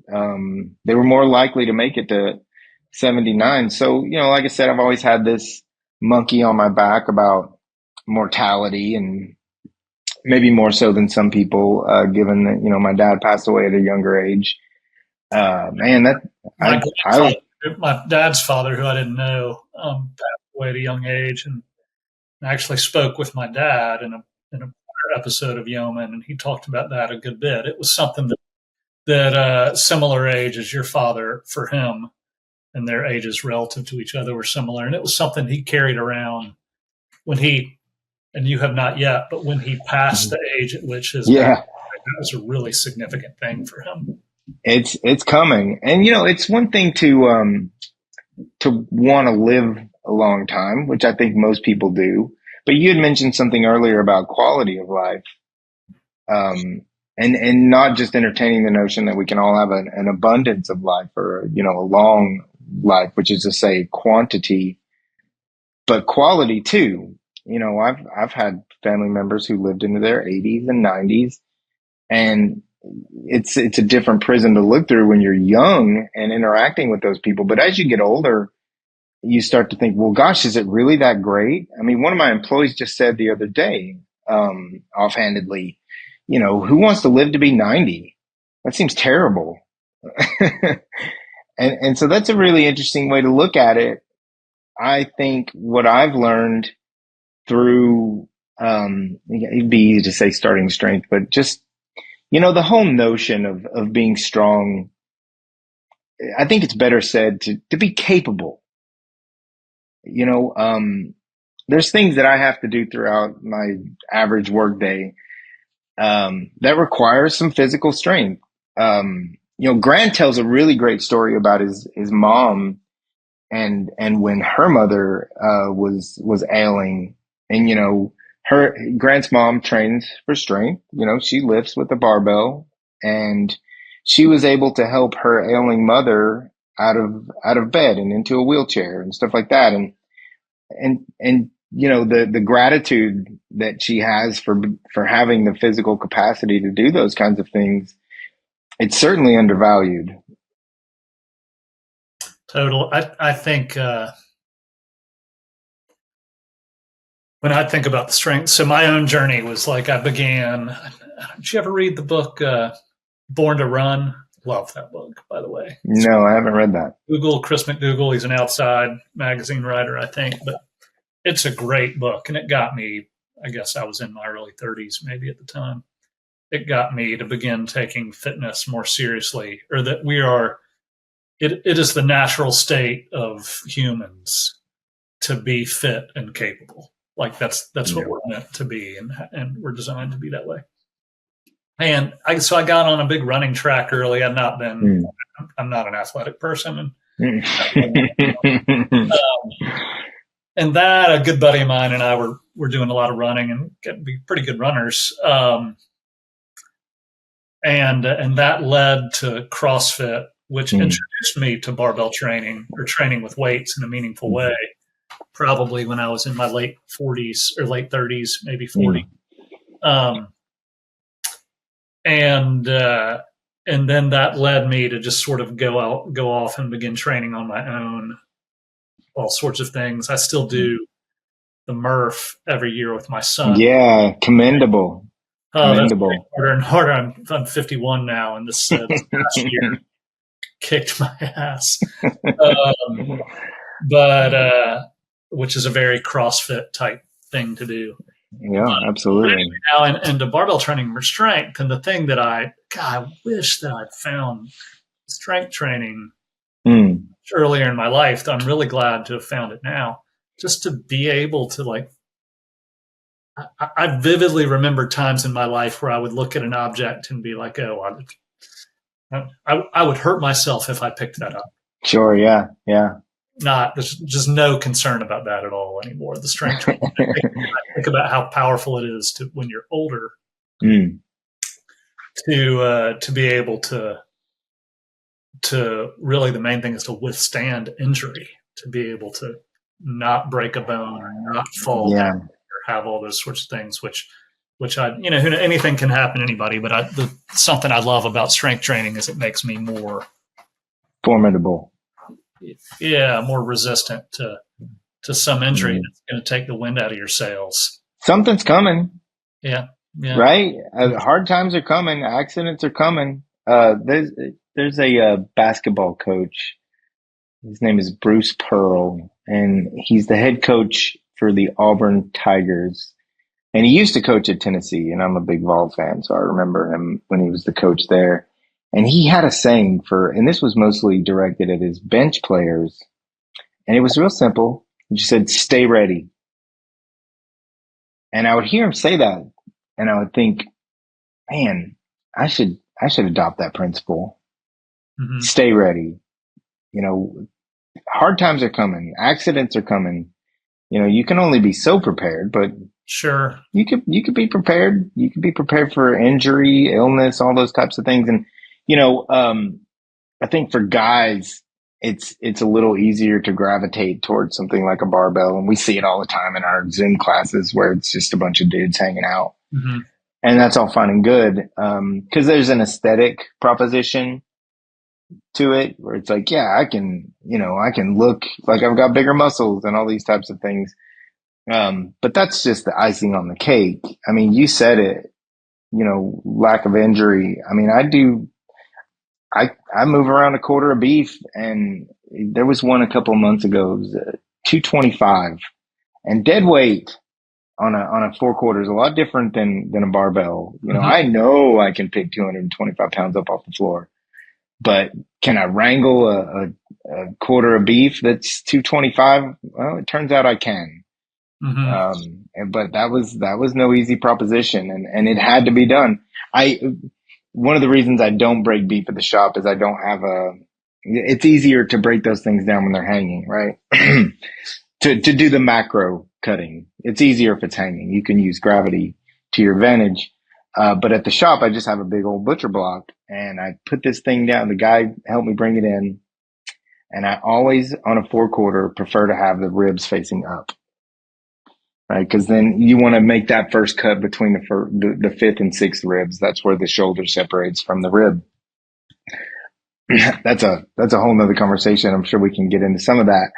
they were more likely to make it to 79. So, like I said, I've always had this monkey on my back about mortality, and maybe more so than some people, given that, my dad passed away at a younger age. My dad's father, who I didn't know, passed away at a young age, and I actually spoke with my dad in a episode of Yeoman, and he talked about that a good bit. It was something that that similar age as your father for him, and their ages relative to each other were similar. And it was something he carried around when he, and you have not yet, but when he passed the age at which his dad, Yeah, that was a really significant thing for him. it's coming. And, it's one thing to want to live a long time, which I think most people do. But you had mentioned something earlier about quality of life. And not just entertaining the notion that we can all have an abundance of life or, a long life, which is to say quantity, but quality too. I've had family members who lived into their 80s and 90s, and it's a different prism to look through when you're young and interacting with those people. But as you get older, you start to think, well, gosh, is it really that great? I mean, one of my employees just said the other day, offhandedly, who wants to live to be 90? That seems terrible. And so that's a really interesting way to look at it. I think what I've learned through, it'd be easy to say starting strength, but just, the whole notion of being strong, I think it's better said to be capable. There's things that I have to do throughout my average workday that requires some physical strength. Grant tells a really great story about his mom and when her mother was ailing, and her Grant's mom trains for strength. She lifts with a barbell, and she was able to help her ailing mother out of bed and into a wheelchair and stuff like that. And the gratitude that she has for having the physical capacity to do those kinds of things, it's certainly undervalued. Total. I think when I think about the strength, so my own journey was like I began. Did you ever read the book Born to Run? Love that book, by the way. No, I haven't read that. Google Chris McDougall. He's an Outside magazine writer, I think, but it's a great book, and it got me. I guess I was in my early 30s, maybe at the time. It got me to begin taking fitness more seriously, or that we are. It is the natural state of humans to be fit and capable. Like that's what we're meant to be, and we're designed to be that way. And so I got on a big running track early. I'm not an athletic person, and that a good buddy of mine and I were doing a lot of running and getting to be pretty good runners. And that led to CrossFit, which introduced me to barbell training or training with weights in a meaningful way, probably when I was in my late 40s or late 30s, maybe 40. And then that led me to just sort of go off and begin training on my own, all sorts of things. I still do the Murph every year with my son. Yeah, commendable. Commendable. That's harder and harder. I'm 51 now, and this past year kicked my ass. But which is a very CrossFit type thing to do. Yeah, absolutely. Anyway, now into barbell training for strength, and the thing that I wish that I'd found strength training earlier in my life. I'm really glad to have found it now, just to be able to I vividly remember times in my life where I would look at an object and be like, oh, I would hurt myself if I picked that up. Sure. Yeah. There's just no concern about that at all anymore. The strength training. I think about how powerful it is to when you're older to be able to really, the main thing is to withstand injury, to be able to not break a bone or not fall down or have all those sorts of things, which anything can happen to anybody, but something I love about strength training is it makes me more formidable. Yeah, more resistant to some injury that's going to take the wind out of your sails. Something's coming. Yeah. Right? Hard times are coming. Accidents are coming. There's a basketball coach. His name is Bruce Pearl, and he's the head coach for the Auburn Tigers. And he used to coach at Tennessee, and I'm a big Vol fan, so I remember him when he was the coach there. And he had a saying and this was mostly directed at his bench players. And it was real simple. He just said, stay ready. And I would hear him say that and I would think, man, I should adopt that principle. Mm-hmm. Stay ready. You know, hard times are coming. Accidents are coming. You know, you can only be so prepared, but Sure. you could be prepared. You could be prepared for injury, illness, all those types of things. And, I think for guys, it's a little easier to gravitate towards something like a barbell. And we see it all the time in our Zoom classes where it's just a bunch of dudes hanging out. Mm-hmm. And that's all fine and good. Cause there's an aesthetic proposition to it where it's like, yeah, I can look like I've got bigger muscles and all these types of things. But that's just the icing on the cake. I mean, you said it, lack of injury. I mean, I move around a quarter of beef, and there was one a couple of months ago. It was 225, and dead weight on a four quarter is a lot different than a barbell. Mm-hmm. I know I can pick 225 pounds up off the floor, but can I wrangle a quarter of beef that's 225? Well, it turns out I can. Mm-hmm. But that was no easy proposition, and it had to be done. One of the reasons I don't break beef at the shop is I don't have it's easier to break those things down when they're hanging, right? to do the macro cutting. It's easier if it's hanging. You can use gravity to your advantage. But at the shop, I just have a big old butcher block and I put this thing down. The guy helped me bring it in. And I always on a four quarter prefer to have the ribs facing up. Right. Cause then you want to make that first cut between the fifth and sixth ribs. That's where the shoulder separates from the rib. That's a whole nother conversation. I'm sure we can get into some of that.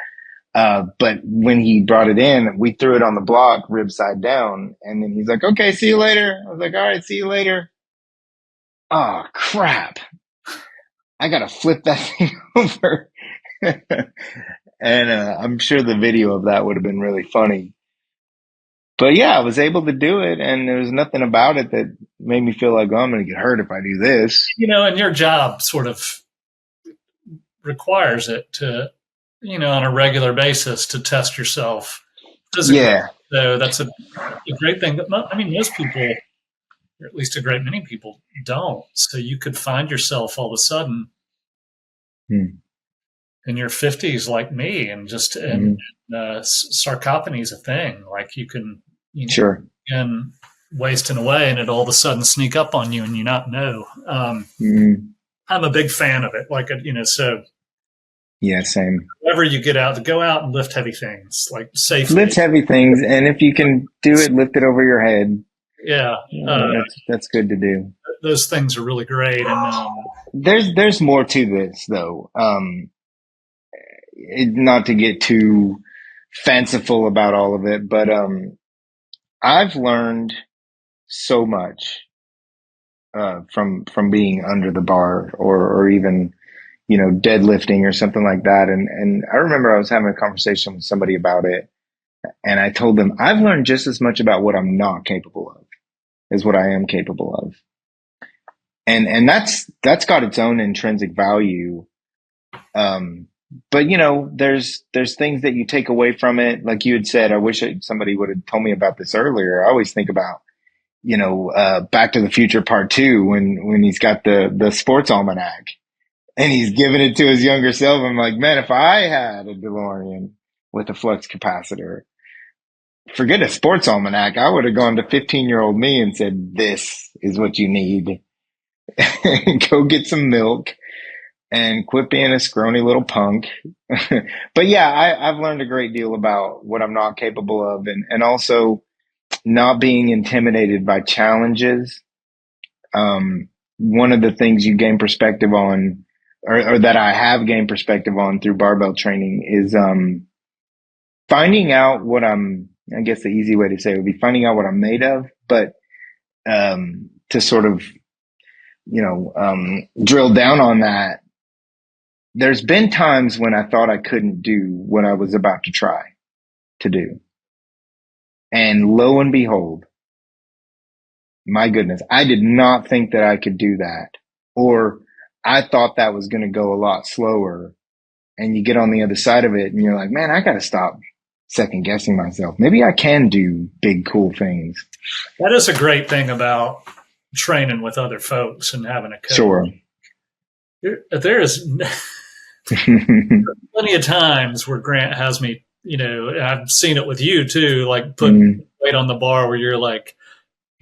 But when he brought it in, we threw it on the block, rib side down. And then he's like, okay, see you later. I was like, all right, see you later. Oh, crap. I got to flip that thing over. And I'm sure the video of that would have been really funny. But yeah, I was able to do it, and there was nothing about it that made me feel like, oh, I'm going to get hurt if I do this. And your job sort of requires it to, on a regular basis to test yourself physically. Yeah. So that's a great thing. But most people, or at least a great many people, don't. So you could find yourself all of a sudden in your 50s like me, and just sarcopenia is a thing. Like you can, sure, and wasting away, and it all of a sudden sneak up on you, and you not know. I'm a big fan of it. Like so. Yeah, same. Whenever you get out, to go out and lift heavy things, like safely. Lift heavy things, and if you can do it, lift it over your head. Yeah, that's good to do. Those things are really great. And there's more to this, though. Not to get too fanciful about all of it, but I've learned so much from being under the bar or even deadlifting or something like that. And I remember I was having a conversation with somebody about it, and I told them I've learned just as much about what I'm not capable of as what I am capable of. And that's got its own intrinsic value. But there's things that you take away from it. Like you had said, I wish somebody would have told me about this earlier. I always think about, Back to the Future Part 2 when he's got the sports almanac and he's giving it to his younger self. I'm like, man, if I had a DeLorean with a flux capacitor, forget a sports almanac, I would have gone to 15-year-old me and said, this is what you need. Go get some milk and quit being a scrawny little punk. But yeah, I've learned a great deal about what I'm not capable of, and also not being intimidated by challenges. One of the things you gain perspective on, or that I have gained perspective on through barbell training, is finding out what I guess the easy way to say it would be finding out what I'm made of, but to sort of, drill down on that. There's been times when I thought I couldn't do what I was about to try to do. And lo and behold, my goodness, I did not think that I could do that. Or I thought that was going to go a lot slower. And you get on the other side of it and you're like, man, I got to stop second guessing myself. Maybe I can do big, cool things. That is a great thing about training with other folks and having a coach. Sure. There is plenty of times where Grant has me, I've seen it with you too, like putting weight on the bar where you're like,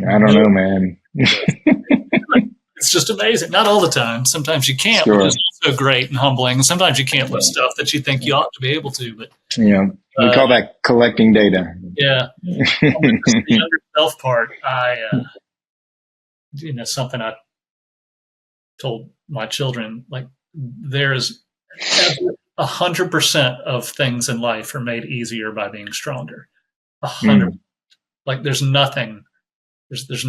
I don't know, man. It's just amazing. Not all the time. Sometimes you can't, Sure. which is so great and humbling. Sometimes you can't lift stuff that you think you ought to be able to. But we call that collecting data. Yeah. The younger self part, something I told my children, like there's 100% of things in life are made easier by being stronger. 100. Like there's nothing that's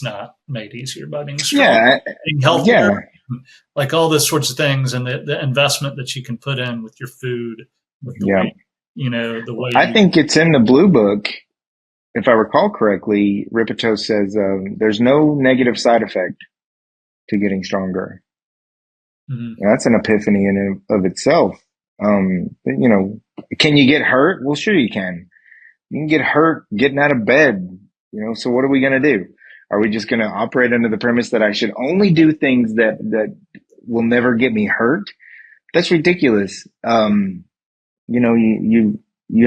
not made easier by being stronger. Being healthier, like all those sorts of things, and the investment that you can put in with your food, with the way, the way. I think it's in the Blue Book, if I recall correctly. Ripito says there's no negative side effect to getting stronger. Mm-hmm. That's an epiphany in of itself. Can you get hurt? Well, sure you can. You can get hurt getting out of bed. So what are we going to do? Are we just going to operate under the premise that I should only do things that will never get me hurt? That's ridiculous. You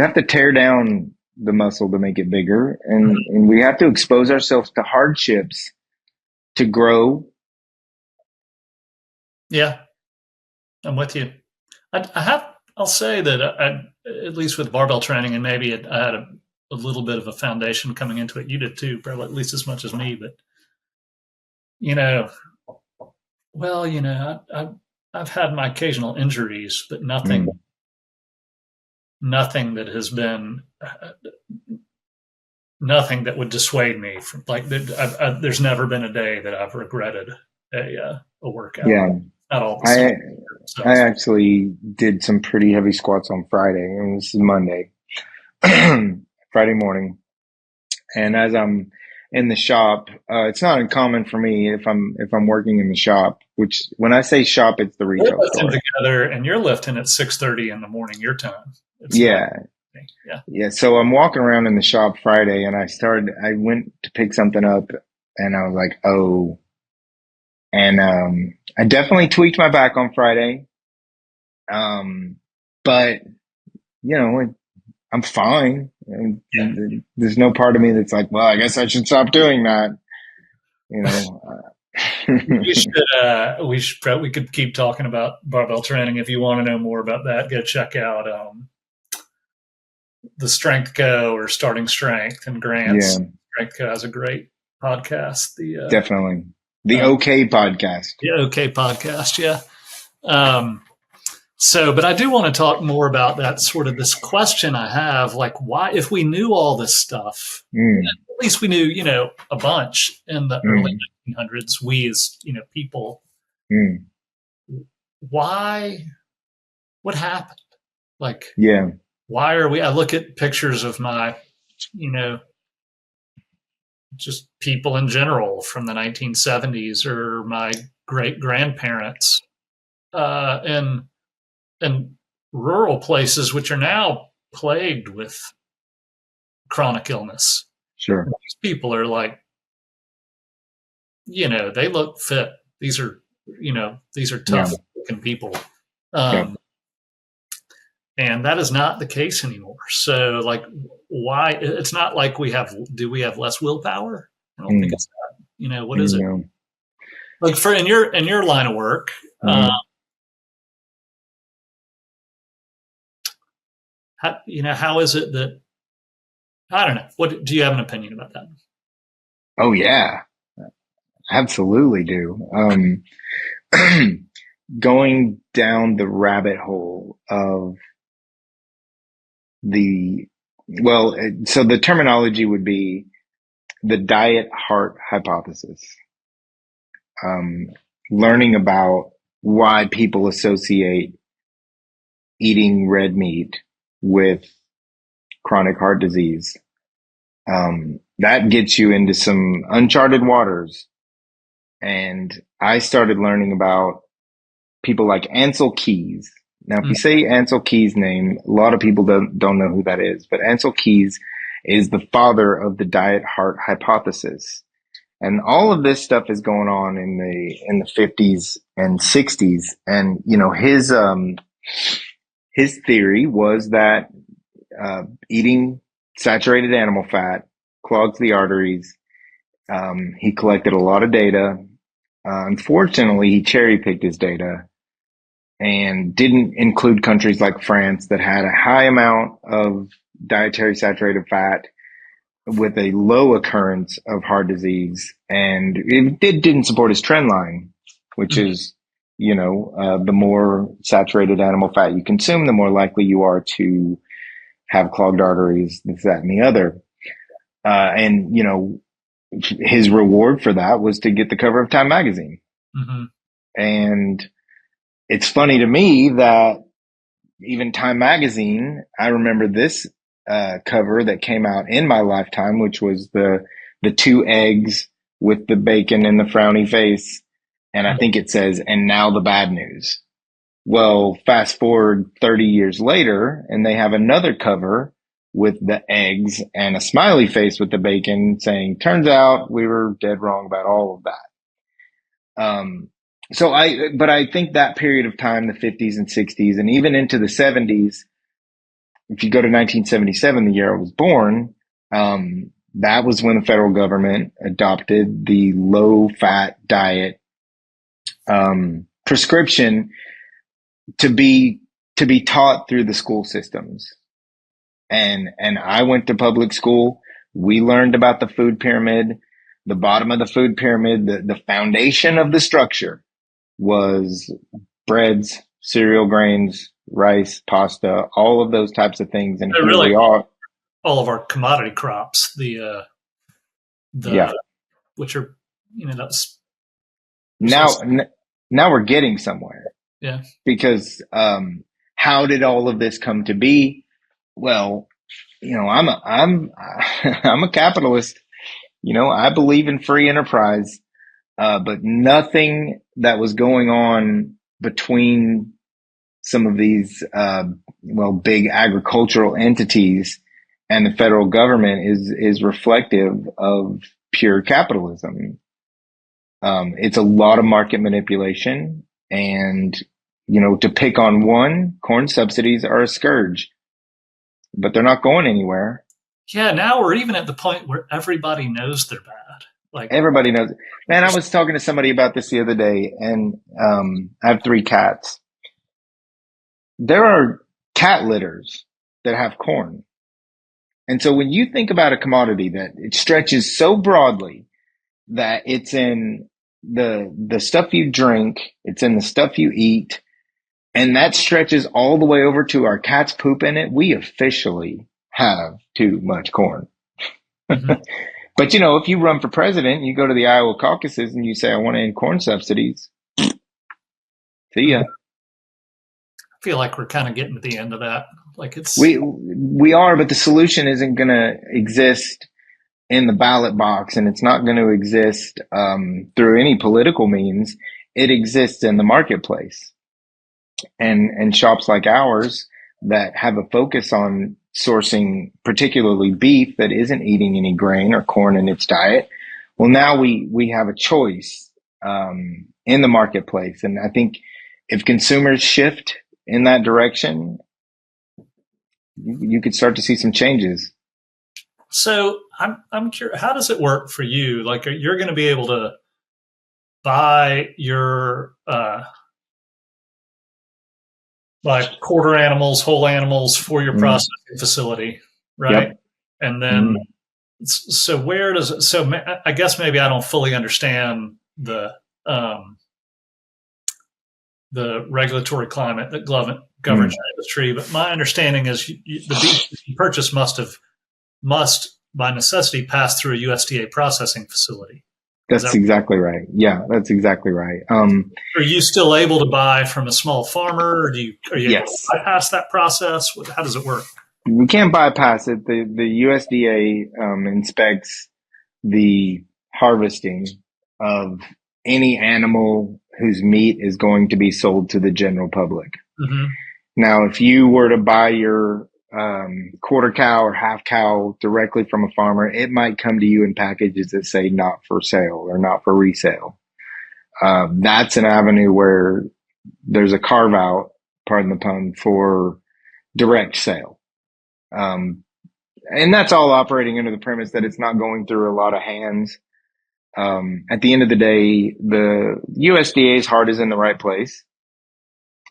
have to tear down the muscle to make it bigger, and we have to expose ourselves to hardships to grow. Yeah, I'm with you. I'll say that at least with barbell training, and maybe I had a little bit of a foundation coming into it. You did too, probably at least as much as me. But I've had my occasional injuries, but nothing that has been nothing that would dissuade me from there's never been a day that I've regretted a workout. Yeah, not all the same. I actually did some pretty heavy squats on Friday, and this is Monday. Friday morning, and as I'm in the shop, it's not uncommon for me if I'm working in the shop. Which when I say shop, it's the retail store. Together, and you're lifting at 6:30 in the morning your time. Yeah. So I'm walking around in the shop Friday, and I went to pick something up, and I was like, oh, and I definitely tweaked my back on Friday, but I'm fine. And there's no part of me that's like, well, I guess I should stop doing that. We could keep talking about barbell training. If you want to know more about that, go check out the Strength Co. or Starting Strength, and Grant's Strength Co. has a great podcast. Definitely the OK podcast. The OK podcast. Yeah. But I do want to talk more about that sort of this question I have, like why, if we knew all this stuff, at least we knew, a bunch in the early 1900s, we as, people, why, what happened? Why are we, I look at pictures of my, just people in general from the 1970s or my great grandparents, and rural places, which are now plagued with chronic illness. Sure. These people are like, they look fit. These are tough looking people. And that is not the case anymore. So why, it's not like do we have less willpower? I don't think it's that. What is it? Like in your line of work, how is it that, I don't know. What do you have an opinion about that? Oh yeah, absolutely do. Going down the rabbit hole of so the terminology would be the diet heart hypothesis. Learning about why people associate eating red meat with chronic heart disease. That gets you into some uncharted waters. And I started learning about people like Ansel Keys. Now, if Mm. you say Ansel Keys' name, a lot of people don't know who that is, but Ansel Keys is the father of the diet heart hypothesis. And all of this stuff is going on in the 50s and 60s. And, his theory was that, eating saturated animal fat clogs the arteries. He collected a lot of data. Unfortunately, he cherry picked his data and didn't include countries like France that had a high amount of dietary saturated fat with a low occurrence of heart disease. And it didn't support his trend line, which is, the more saturated animal fat you consume, the more likely you are to have clogged arteries, this, that, and the other. And his reward for that was to get the cover of Time magazine. Mm-hmm. And it's funny to me that even Time magazine, I remember this cover that came out in my lifetime, which was the two eggs with the bacon and the frowny face. And I think it says, "And now the bad news." Well, fast forward 30 years later, and they have another cover with the eggs and a smiley face with the bacon saying, "Turns out we were dead wrong about all of that." But I think that period of time, the 50s and 60s, and even into the 70s, if you go to 1977, the year I was born, that was when the federal government adopted the low fat diet, prescription to be taught through the school systems. And I went to public school. We learned about the food pyramid. The bottom of the food pyramid, the foundation of the structure was breads, cereal grains, rice, pasta, all of those types of things. And They're here really we are. all of our commodity crops, Yeah. which are, that's Now we're getting somewhere. Yeah. Because, how did all of this come to be? Well, I'm a capitalist. I believe in free enterprise. But nothing that was going on between some of these, big agricultural entities and the federal government is reflective of pure capitalism. It's a lot of market manipulation, and, to pick on one, corn subsidies are a scourge, but they're not going anywhere. Yeah. Now we're even at the point where everybody knows they're bad. Like, Everybody knows it. Man, I was talking to somebody about this the other day, and I have 3 cats. There are cat litters that have corn. And so when you think about a commodity that it stretches so broadly that it's in the stuff you drink, it's in the stuff you eat, and that stretches all the way over to our cats poop in it, we officially have too much corn. mm-hmm. But if you run for president, you go to the Iowa caucuses and you say, "I want to end corn subsidies." See ya. I feel like we're kind of getting to the end of that. Like We are, but the solution isn't going to exist in the ballot box, and it's not going to exist through any political means. It exists in the marketplace, and shops like ours that have a focus on sourcing particularly beef that isn't eating any grain or corn in its diet. Well, now we have a choice in the marketplace, and I think if consumers shift in that direction, you could start to see some changes. So I'm curious, how does it work for you? Like, you're going to be able to buy your like quarter animals, whole animals for your processing facility, right? Yep. And then, so where does it? So I guess maybe I don't fully understand the regulatory climate that governs the industry, but my understanding is the beef you purchase must by necessity pass through a USDA processing facility. That's exactly right. Yeah, that's exactly right. Are you still able to buy from a small farmer, or are you yes. able to bypass that process? How does it work? We can't bypass it. The USDA inspects the harvesting of any animal whose meat is going to be sold to the general public. Mm-hmm. Now, if you were to buy your quarter cow or half cow directly from a farmer, it might come to you in packages that say not for sale or not for resale. That's an avenue where there's a carve out, pardon the pun, for direct sale. And that's all operating under the premise that it's not going through a lot of hands. At the end of the day, the USDA's heart is in the right place.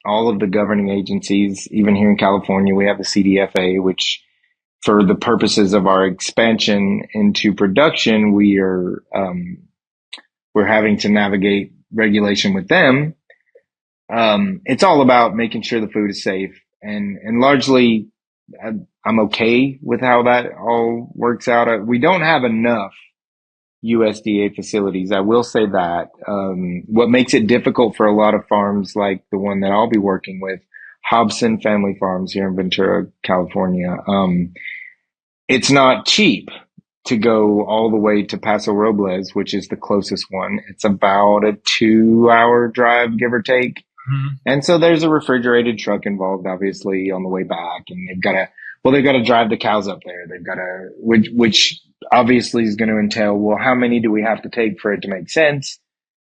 All of the governing agencies, even here in California, we have the CDFA, which for the purposes of our expansion into production, we're having to navigate regulation with them. It's all about making sure the food is safe, and largely I'm okay with how that all works out. We don't have enough USDA facilities. I will say that. What makes it difficult for a lot of farms like the one that I'll be working with, Hobson Family Farms here in Ventura, California, it's not cheap to go all the way to Paso Robles, which is the closest one. It's about a 2-hour drive, give or take. Mm-hmm. And so there's a refrigerated truck involved, obviously, on the way back, and they've got to drive the cows up there. They've got to, which obviously is going to entail, well, how many do we have to take for it to make sense?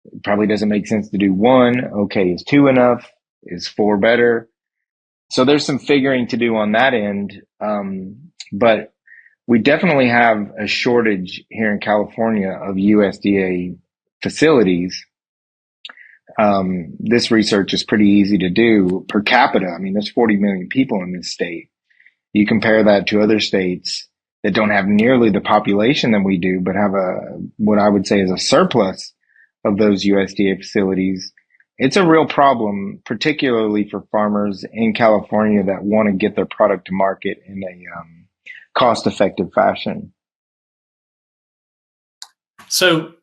It probably doesn't make sense to do one. Okay, is 2 enough? Is 4 better? So there's some figuring to do on that end. But we definitely have a shortage here in California of USDA facilities. This research is pretty easy to do per capita. I mean, there's 40 million people in this state. You compare that to other states that don't have nearly the population that we do, but have what I would say is a surplus of those USDA facilities. It's a real problem, particularly for farmers in California that want to get their product to market in a cost-effective fashion. So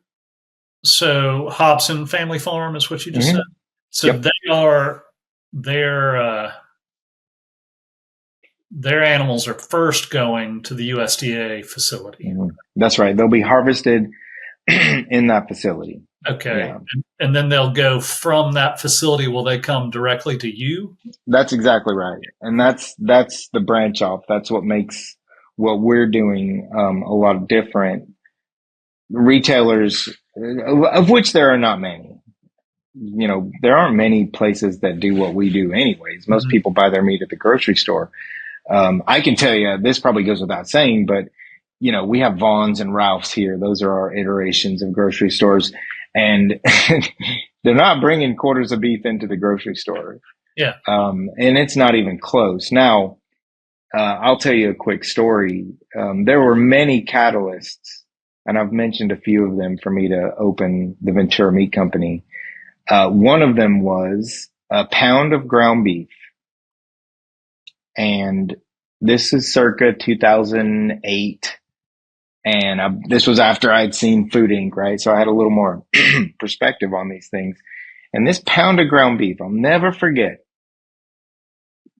Hobson Family Farm is what you just Mm-hmm. said. So Yep. their animals are first going to the USDA facility. Mm-hmm. That's right. They'll be harvested in that facility. Okay. Yeah. And then they'll go from that facility. Will they come directly to you? That's exactly right. And that's the branch off. That's what makes what we're doing a lot different. Retailers, of which there are not many. You know, there aren't many places that do what we do anyways. Most people buy their meat at the grocery store. I can tell you, this probably goes without saying, but you know, we have Vaughn's and Ralph's here. Those are our iterations of grocery stores, and they're not bringing quarters of beef into the grocery store. Yeah. And it's not even close. Now, I'll tell you a quick story. There were many catalysts, and I've mentioned a few of them for me to open the Ventura Meat Company. One of them was a pound of ground beef. And this is circa 2008. And this was after I'd seen Food Inc., right? So I had a little more perspective on these things. And this pound of ground beef, I'll never forget,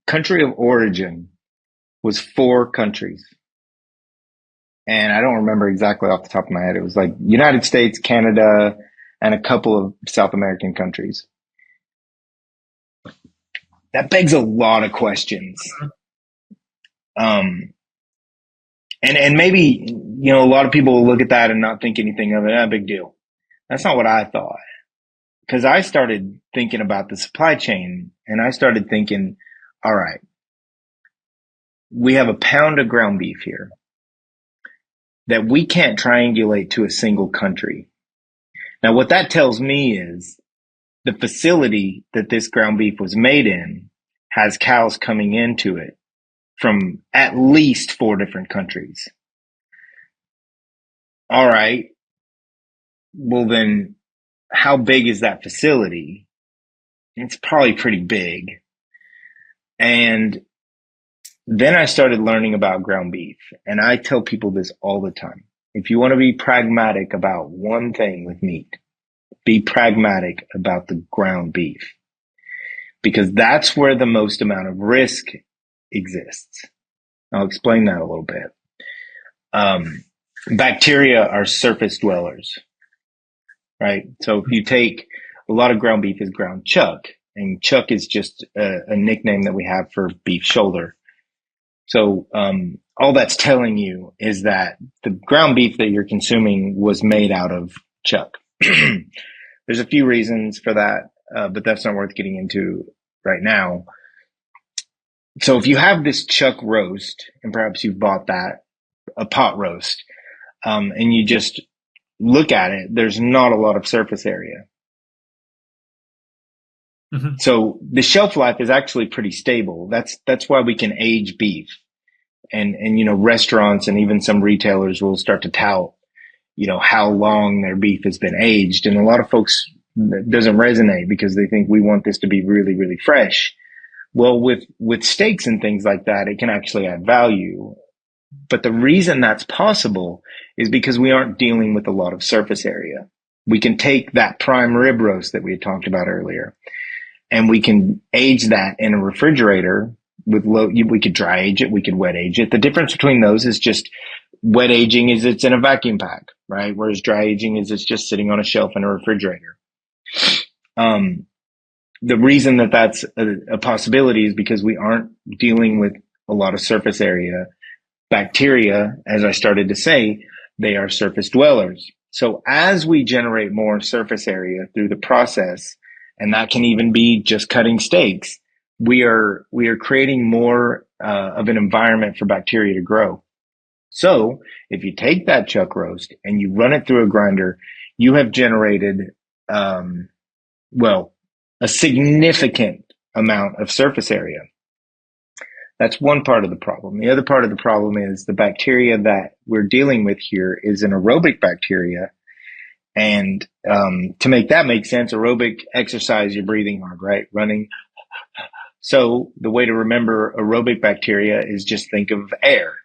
country of origin was 4 countries. And I don't remember exactly off the top of my head. It was like United States, Canada, and a couple of South American countries. That begs a lot of questions. And maybe, you know, a lot of people will look at that and not think anything of it. Big deal. That's not what I thought. Because I started thinking about the supply chain, and I started thinking, all right, we have a pound of ground beef here that we can't triangulate to a single country. Now, what that tells me is the facility that this ground beef was made in has cows coming into it from at least 4 different countries. All right. Well, then how big is that facility? It's probably pretty big. And then I started learning about ground beef. And I tell people this all the time. If you want to be pragmatic about one thing with meat, be pragmatic about the ground beef, because that's where the most amount of risk exists. I'll explain that a little bit. Bacteria are surface dwellers, right? So if you take A lot of ground beef is ground chuck, and chuck is just a nickname that we have for beef shoulder. So all that's telling you is that the ground beef that you're consuming was made out of chuck. There's a few reasons for that, but that's not worth getting into right now. So if you have this chuck roast, and perhaps you've bought that, a pot roast, and you just look at it, there's not a lot of surface area. Mm-hmm. So the shelf life is actually pretty stable. That's why we can age beef. And restaurants and even some retailers will start to tout, how long their beef has been aged. And a lot of folks, that doesn't resonate because they think we want this to be really, really fresh. Well, with steaks and things like that, it can actually add value. But the reason that's possible is because we aren't dealing with a lot of surface area. We can take that prime rib roast that we had talked about earlier, and we can age that in a refrigerator we could dry age it, we could wet age it. The difference between those is just wet aging is it's in a vacuum pack, right? Whereas dry aging is it's just sitting on a shelf in a refrigerator. The reason that that's a possibility is because we aren't dealing with a lot of surface area. Bacteria, as I started to say, they are surface dwellers. So as we generate more surface area through the process, and that can even be just cutting steaks, we are creating more of an environment for bacteria to grow. So if you take that chuck roast and you run it through a grinder, you have generated, a significant amount of surface area. That's one part of the problem. The other part of the problem is the bacteria that we're dealing with here is an aerobic bacteria. And to make that make sense, aerobic exercise, you're breathing hard, right? Running. So the way to remember aerobic bacteria is just think of air.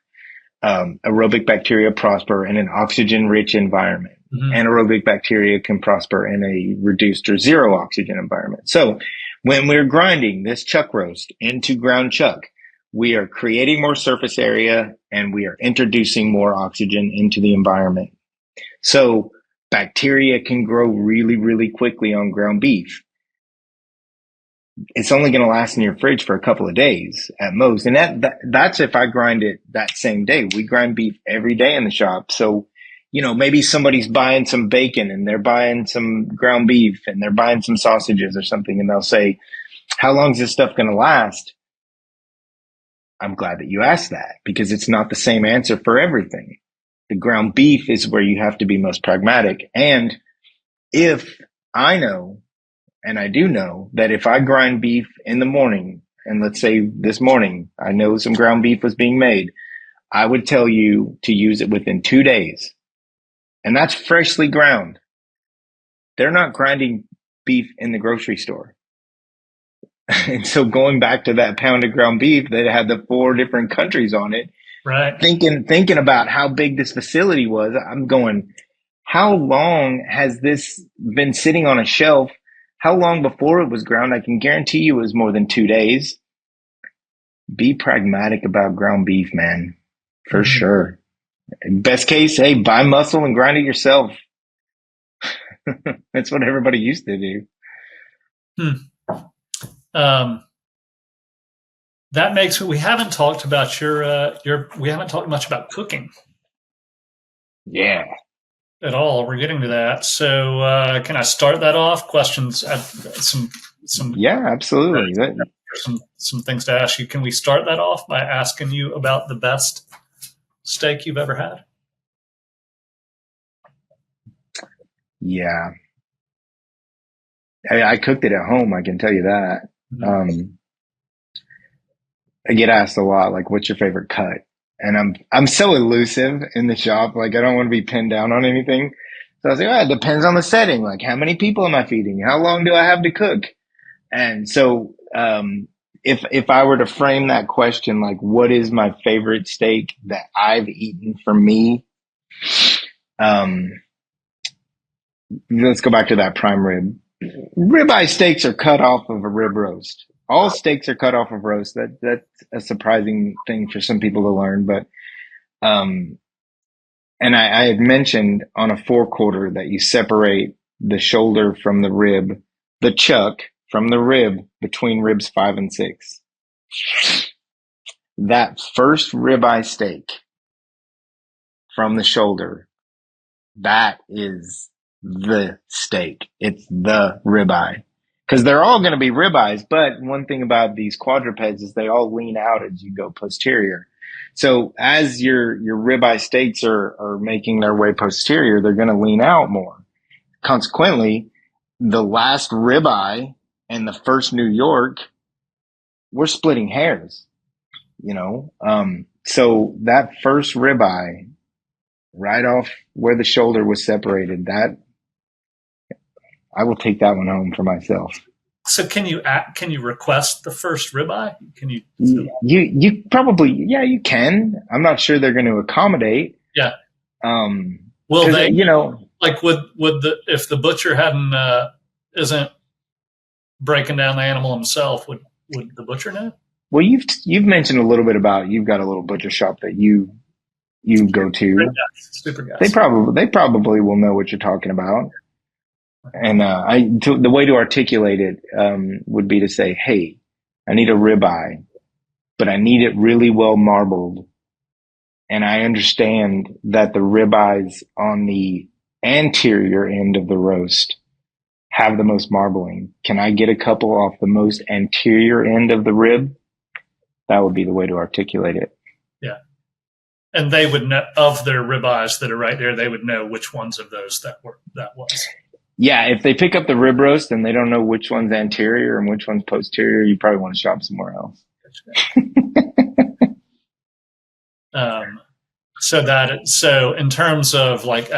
Aerobic bacteria prosper in an oxygen-rich environment. Mm-hmm. Anaerobic bacteria can prosper in a reduced or zero oxygen environment. So when we're grinding this chuck roast into ground chuck, we are creating more surface area and we are introducing more oxygen into the environment. So bacteria can grow really, really quickly on ground beef. It's only going to last in your fridge for a couple of days at most. And that's if I grind it that same day. We grind beef every day in the shop. So, maybe somebody's buying some bacon and they're buying some ground beef and they're buying some sausages or something. And they'll say, how long is this stuff going to last? I'm glad that you asked that because it's not the same answer for everything. The ground beef is where you have to be most pragmatic. And if I know, and I do know that if I grind beef in the morning, and let's say this morning, I know some ground beef was being made, I would tell you to use it within 2 days. And that's freshly ground. They're not grinding beef in the grocery store. And so going back to that pound of ground beef that had the 4 different countries on it, right? Thinking about how big this facility was, I'm going, how long has this been sitting on a shelf? How long before it was ground? I can guarantee you it was more than 2 days. Be pragmatic about ground beef, man. For sure. Best case, hey, buy muscle and grind it yourself. That's what everybody used to do. That makes we haven't talked about we haven't talked much about cooking. Yeah. At all. We're getting to that. So can I start that off? Questions, some yeah, absolutely. Some things to ask you. Can we start that off by asking you about the best steak you've ever had? Yeah. I cooked it at home, I can tell you that. Mm-hmm. I get asked a lot, like, what's your favorite cut? And I'm so elusive in the shop. Like, I don't want to be pinned down on anything. So I was like, it depends on the setting. Like, how many people am I feeding? How long do I have to cook? And so, if I were to frame that question, like, what is my favorite steak that I've eaten for me? Let's go back to that prime rib. Ribeye steaks are cut off of a rib roast. All steaks are cut off of roast. That's a surprising thing for some people to learn, but, and I had mentioned on a 4-quarter that you separate the shoulder from the rib the chuck from the rib between ribs 5 and 6. That first ribeye steak from the shoulder, that is the steak. It's the ribeye. Because they're all going to be ribeyes, but one thing about these quadrupeds is they all lean out as you go posterior. So as your ribeye steaks are making their way posterior, they're going to lean out more. Consequently, the last ribeye and the first New York, we're splitting hairs, you know? So that first ribeye, right off where the shoulder was separated, that I will take that one home for myself. So can you request the first ribeye? Can you? You probably, yeah, you can. I'm not sure they're going to accommodate. Yeah. Will they? You know, like would if the butcher isn't breaking down the animal himself, would the butcher know? Well, you've mentioned a little bit about you've got a little butcher shop that you go to. Super guys. They probably will know what you're talking about. And the way to articulate it would be to say, "Hey, I need a ribeye, but I need it really well marbled, and I understand that the ribeyes on the anterior end of the roast have the most marbling. Can I get a couple off the most anterior end of the rib?" That would be the way to articulate it. Yeah, and they would know of their ribeyes that are right there. They would know which ones of those that was. Yeah, if they pick up the rib roast and they don't know which one's anterior and which one's posterior, you probably want to shop somewhere else. So in terms of like,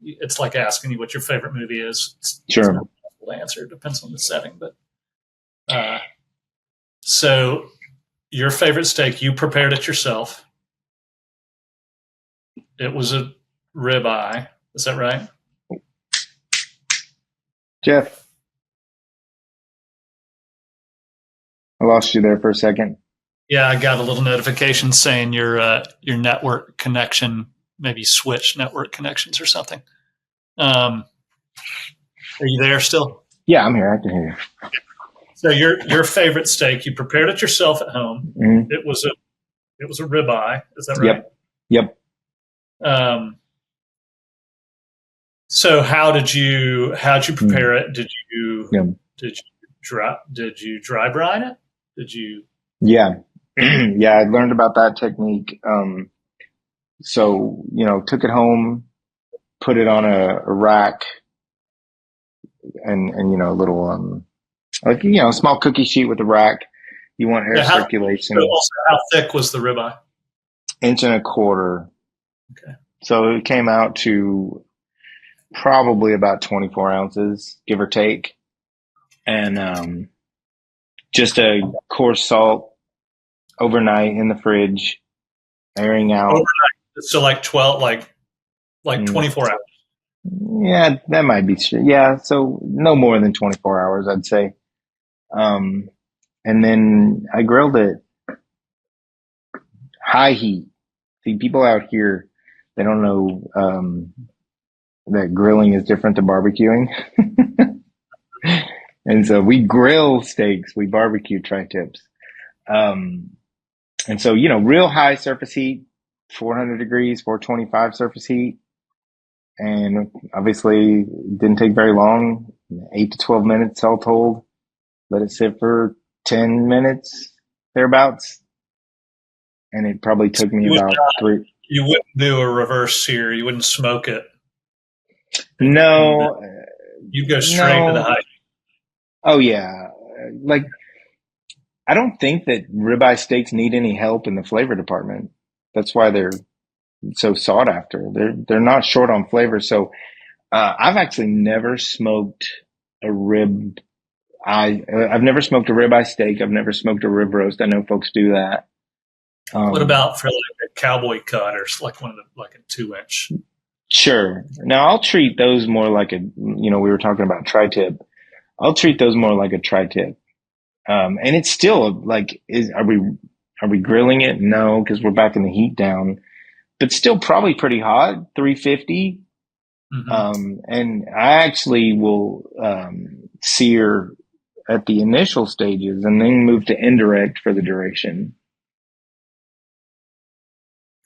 it's like asking you what your favorite movie is. Sure. It's not possible to answer. It depends on the setting, but so your favorite steak, you prepared it yourself. It was a ribeye. Is that right? Geoff, I lost you there for a second. Yeah, I got a little notification saying your network connection maybe switch network connections or something. Are you there still? Yeah, I'm here. I can hear you. So your favorite steak, you prepared it yourself at home. Mm-hmm. It was a ribeye. Is that right? Yep. So how'd you prepare it? Did you dry brine it? Did you? Yeah. Yeah, I learned about that technique. So, took it home, put it on a rack and a little, small cookie sheet with a rack. You want air circulation. Also, how thick was the ribeye? 1.25 inches. Okay. So it came out to probably about 24 ounces, give or take. And, just a coarse salt overnight in the fridge, airing out. Overnight. So like 12, like 24 hours. Yeah, that might be true. Yeah. So no more than 24 hours, I'd say. And then I grilled it high heat. See, people out here, they don't know, that grilling is different to barbecuing. And so we grill steaks, we barbecue tri-tips. And so, real high surface heat, 400 degrees, 425 surface heat. And obviously it didn't take very long, 8 to 12 minutes all told. Let it sit for 10 minutes, thereabouts. And it probably took me about 3. You wouldn't do a reverse sear. You wouldn't smoke it. No. You go straight to the high. Oh yeah. Like, I don't think that ribeye steaks need any help in the flavor department. That's why they're so sought after. They're not short on flavor. So, I've actually never smoked a rib. I've never smoked a ribeye steak. I've never smoked a rib roast. I know folks do that. What about for like a cowboy cut or like one of the, like a 2-inch? Sure. Now I'll treat those more like we were talking about tri-tip. I'll treat those more like a tri-tip. And it's still are we grilling it? No, because we're backing the heat down, but still probably pretty hot, 350. Mm-hmm. And I actually will, sear at the initial stages and then move to indirect for the duration.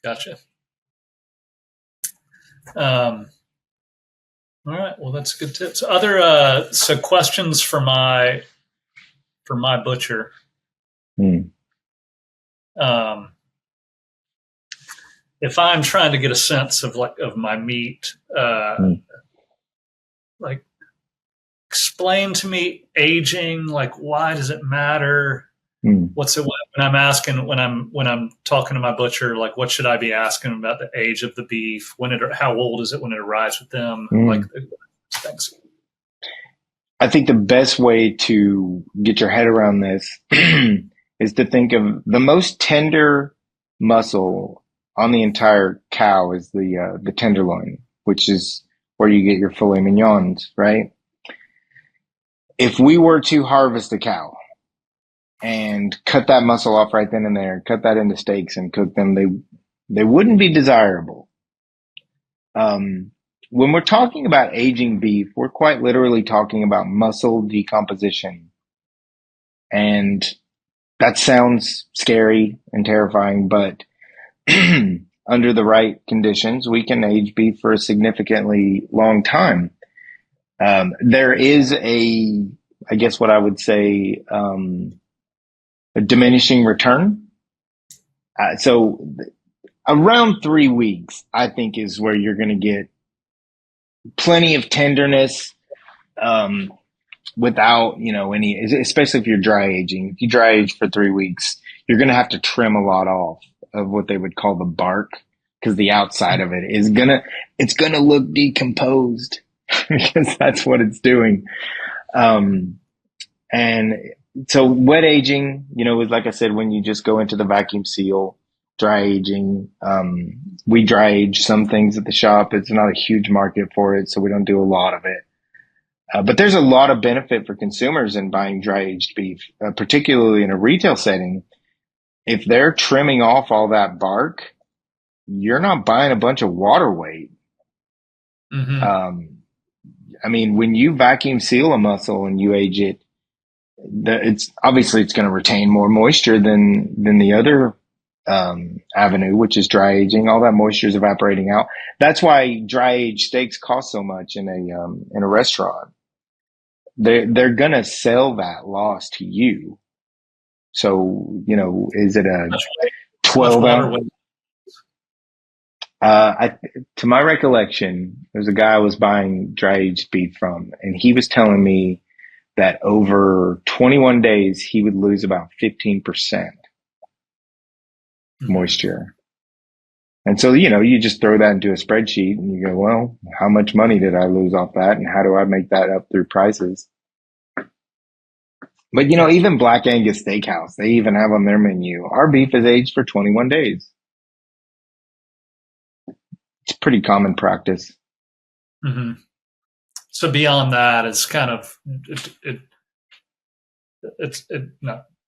Gotcha. All right. Well, that's good tips. So questions for my butcher. If I'm trying to get a sense of my meat, like explain to me aging. Like, why does it matter? What's it when I'm asking when I'm talking to my butcher? Like, what should I be asking about the age of the beef? How old is it when it arrives with them? Like, things. I think the best way to get your head around this is to think of the most tender muscle on the entire cow is the tenderloin, which is where you get your filet mignons, right? If we were to harvest a cow and cut that muscle off right then and there, cut that into steaks and cook them, they wouldn't be desirable. When we're talking about aging beef, we're quite literally talking about muscle decomposition. And that sounds scary and terrifying, but under the right conditions, we can age beef for a significantly long time. There is I guess what I would say, a diminishing return. So around 3 weeks, I think is where you're going to get plenty of tenderness, without, any, especially if you're dry aging. If you dry age for 3 weeks, you're going to have to trim a lot off of what they would call the bark, because the outside of it it's going to look decomposed because that's what it's doing. And so wet aging, is like I said, when you just go into the vacuum seal. Dry aging, we dry age some things at the shop. It's not a huge market for it, so we don't do a lot of it. But there's a lot of benefit for consumers in buying dry aged beef, particularly in a retail setting. If they're trimming off all that bark, you're not buying a bunch of water weight. I mean, when you vacuum seal a muscle and you age it, it's obviously it's going to retain more moisture than the other avenue, which is dry aging. All that moisture is evaporating out. That's why dry aged steaks cost so much in a restaurant. They're gonna sell that loss to you. So is it a 12 ounce? To my recollection, there's a guy I was buying dry aged beef from, and he was telling me that over 21 days he would lose about 15%. Moisture. And so, you just throw that into a spreadsheet and you go, well, how much money did I lose off that? And how do I make that up through prices? But, even Black Angus Steakhouse, they even have on their menu, our beef is aged for 21 days. It's pretty common practice. So beyond that, it's kind of, it's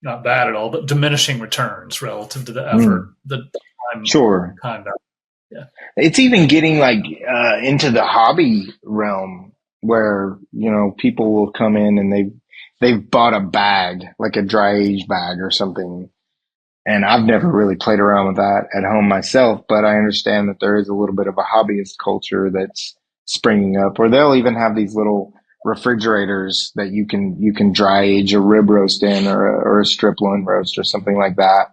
not bad at all, but diminishing returns relative to the effort, the time. Sure. Yeah. It's even getting into the hobby realm where, people will come in and they've bought a bag, like a dry aged bag or something. And I've never really played around with that at home myself, but I understand that there is a little bit of a hobbyist culture that's springing up, or they'll even have these little refrigerators that you can dry age a rib roast in, or a strip loin roast or something like that.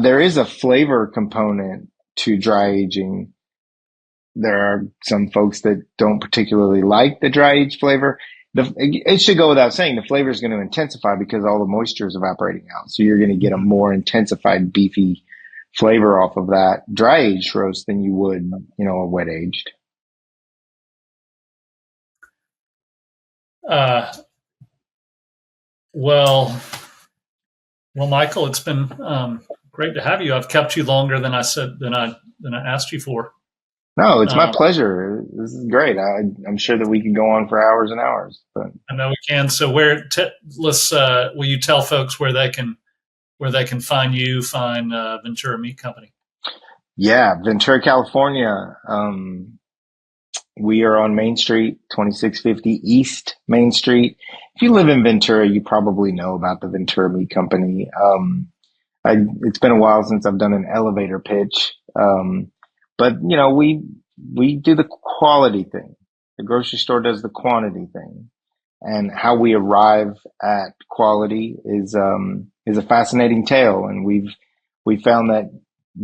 There is a flavor component to dry aging. There are some folks that don't particularly like the dry aged flavor. It should go without saying the flavor is going to intensify because all the moisture is evaporating out. So you're going to get a more intensified beefy flavor off of that dry aged roast than you would, a wet aged. Well, Michael, it's been great to have you. I've kept you longer than I asked you for. No, it's my pleasure. This is great. I'm sure that we could go on for hours and hours. But I know we can. So will you tell folks where they can find you, find Ventura Meat Company? Yeah, Ventura, California. We are on Main Street, 2650 East Main Street. If you live in Ventura, you probably know about the Ventura Meat Company. It's been a while since I've done an elevator pitch. But we do the quality thing. The grocery store does the quantity thing. And how we arrive at quality is a fascinating tale. And we found that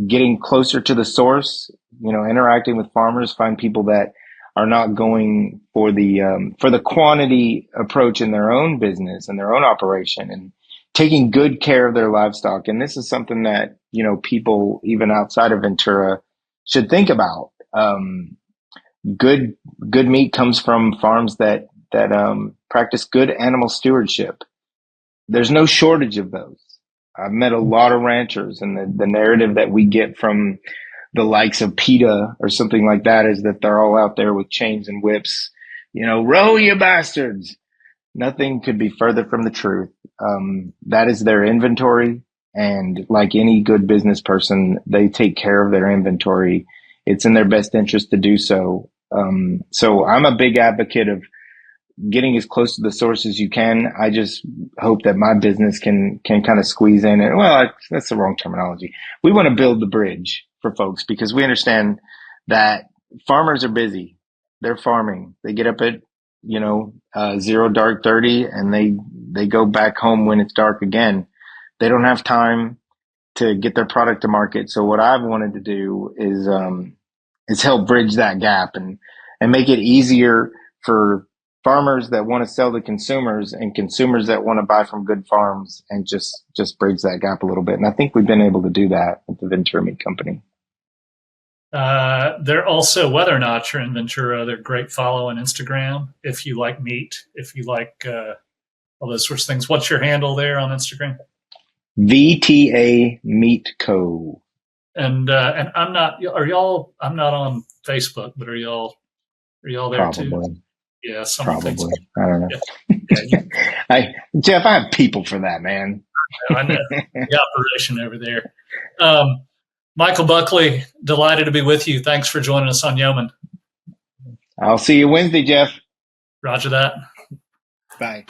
getting closer to the source, interacting with farmers, find people that are not going for the quantity approach in their own business and their own operation, and taking good care of their livestock. And this is something that, people even outside of Ventura should think about. Good meat comes from farms that practice good animal stewardship. There's no shortage of those. I've met a lot of ranchers, and the narrative that we get from the likes of PETA or something like that is that they're all out there with chains and whips, row you bastards. Nothing could be further from the truth. That is their inventory. And like any good business person, they take care of their inventory. It's in their best interest to do so. So I'm a big advocate of getting as close to the source as you can. I just hope that my business can kind of squeeze in. And that's the wrong terminology. We want to build the bridge for folks because we understand that farmers are busy. They're farming. They get up at, 0 dark 30 and they go back home when it's dark again. They don't have time to get their product to market. So what I've wanted to do is help bridge that gap and make it easier for farmers that want to sell to consumers and consumers that want to buy from good farms, and just bridge that gap a little bit. And I think we've been able to do that with the Ventura Meat Company. They're also, whether or not you're in Ventura, they're great follow on Instagram. If you like meat, if you like all those sorts of things. What's your handle there on Instagram? VTA Meat Co. And I'm not on Facebook, but are y'all there Probably. too? Yeah, someone Probably. thinks. I don't know. Yeah, Jeff, I have people for that, man. I know. The operation over there. Michael Buckley, delighted to be with you. Thanks for joining us on Yeoman. I'll see you Wednesday, Jeff. Roger that. Bye.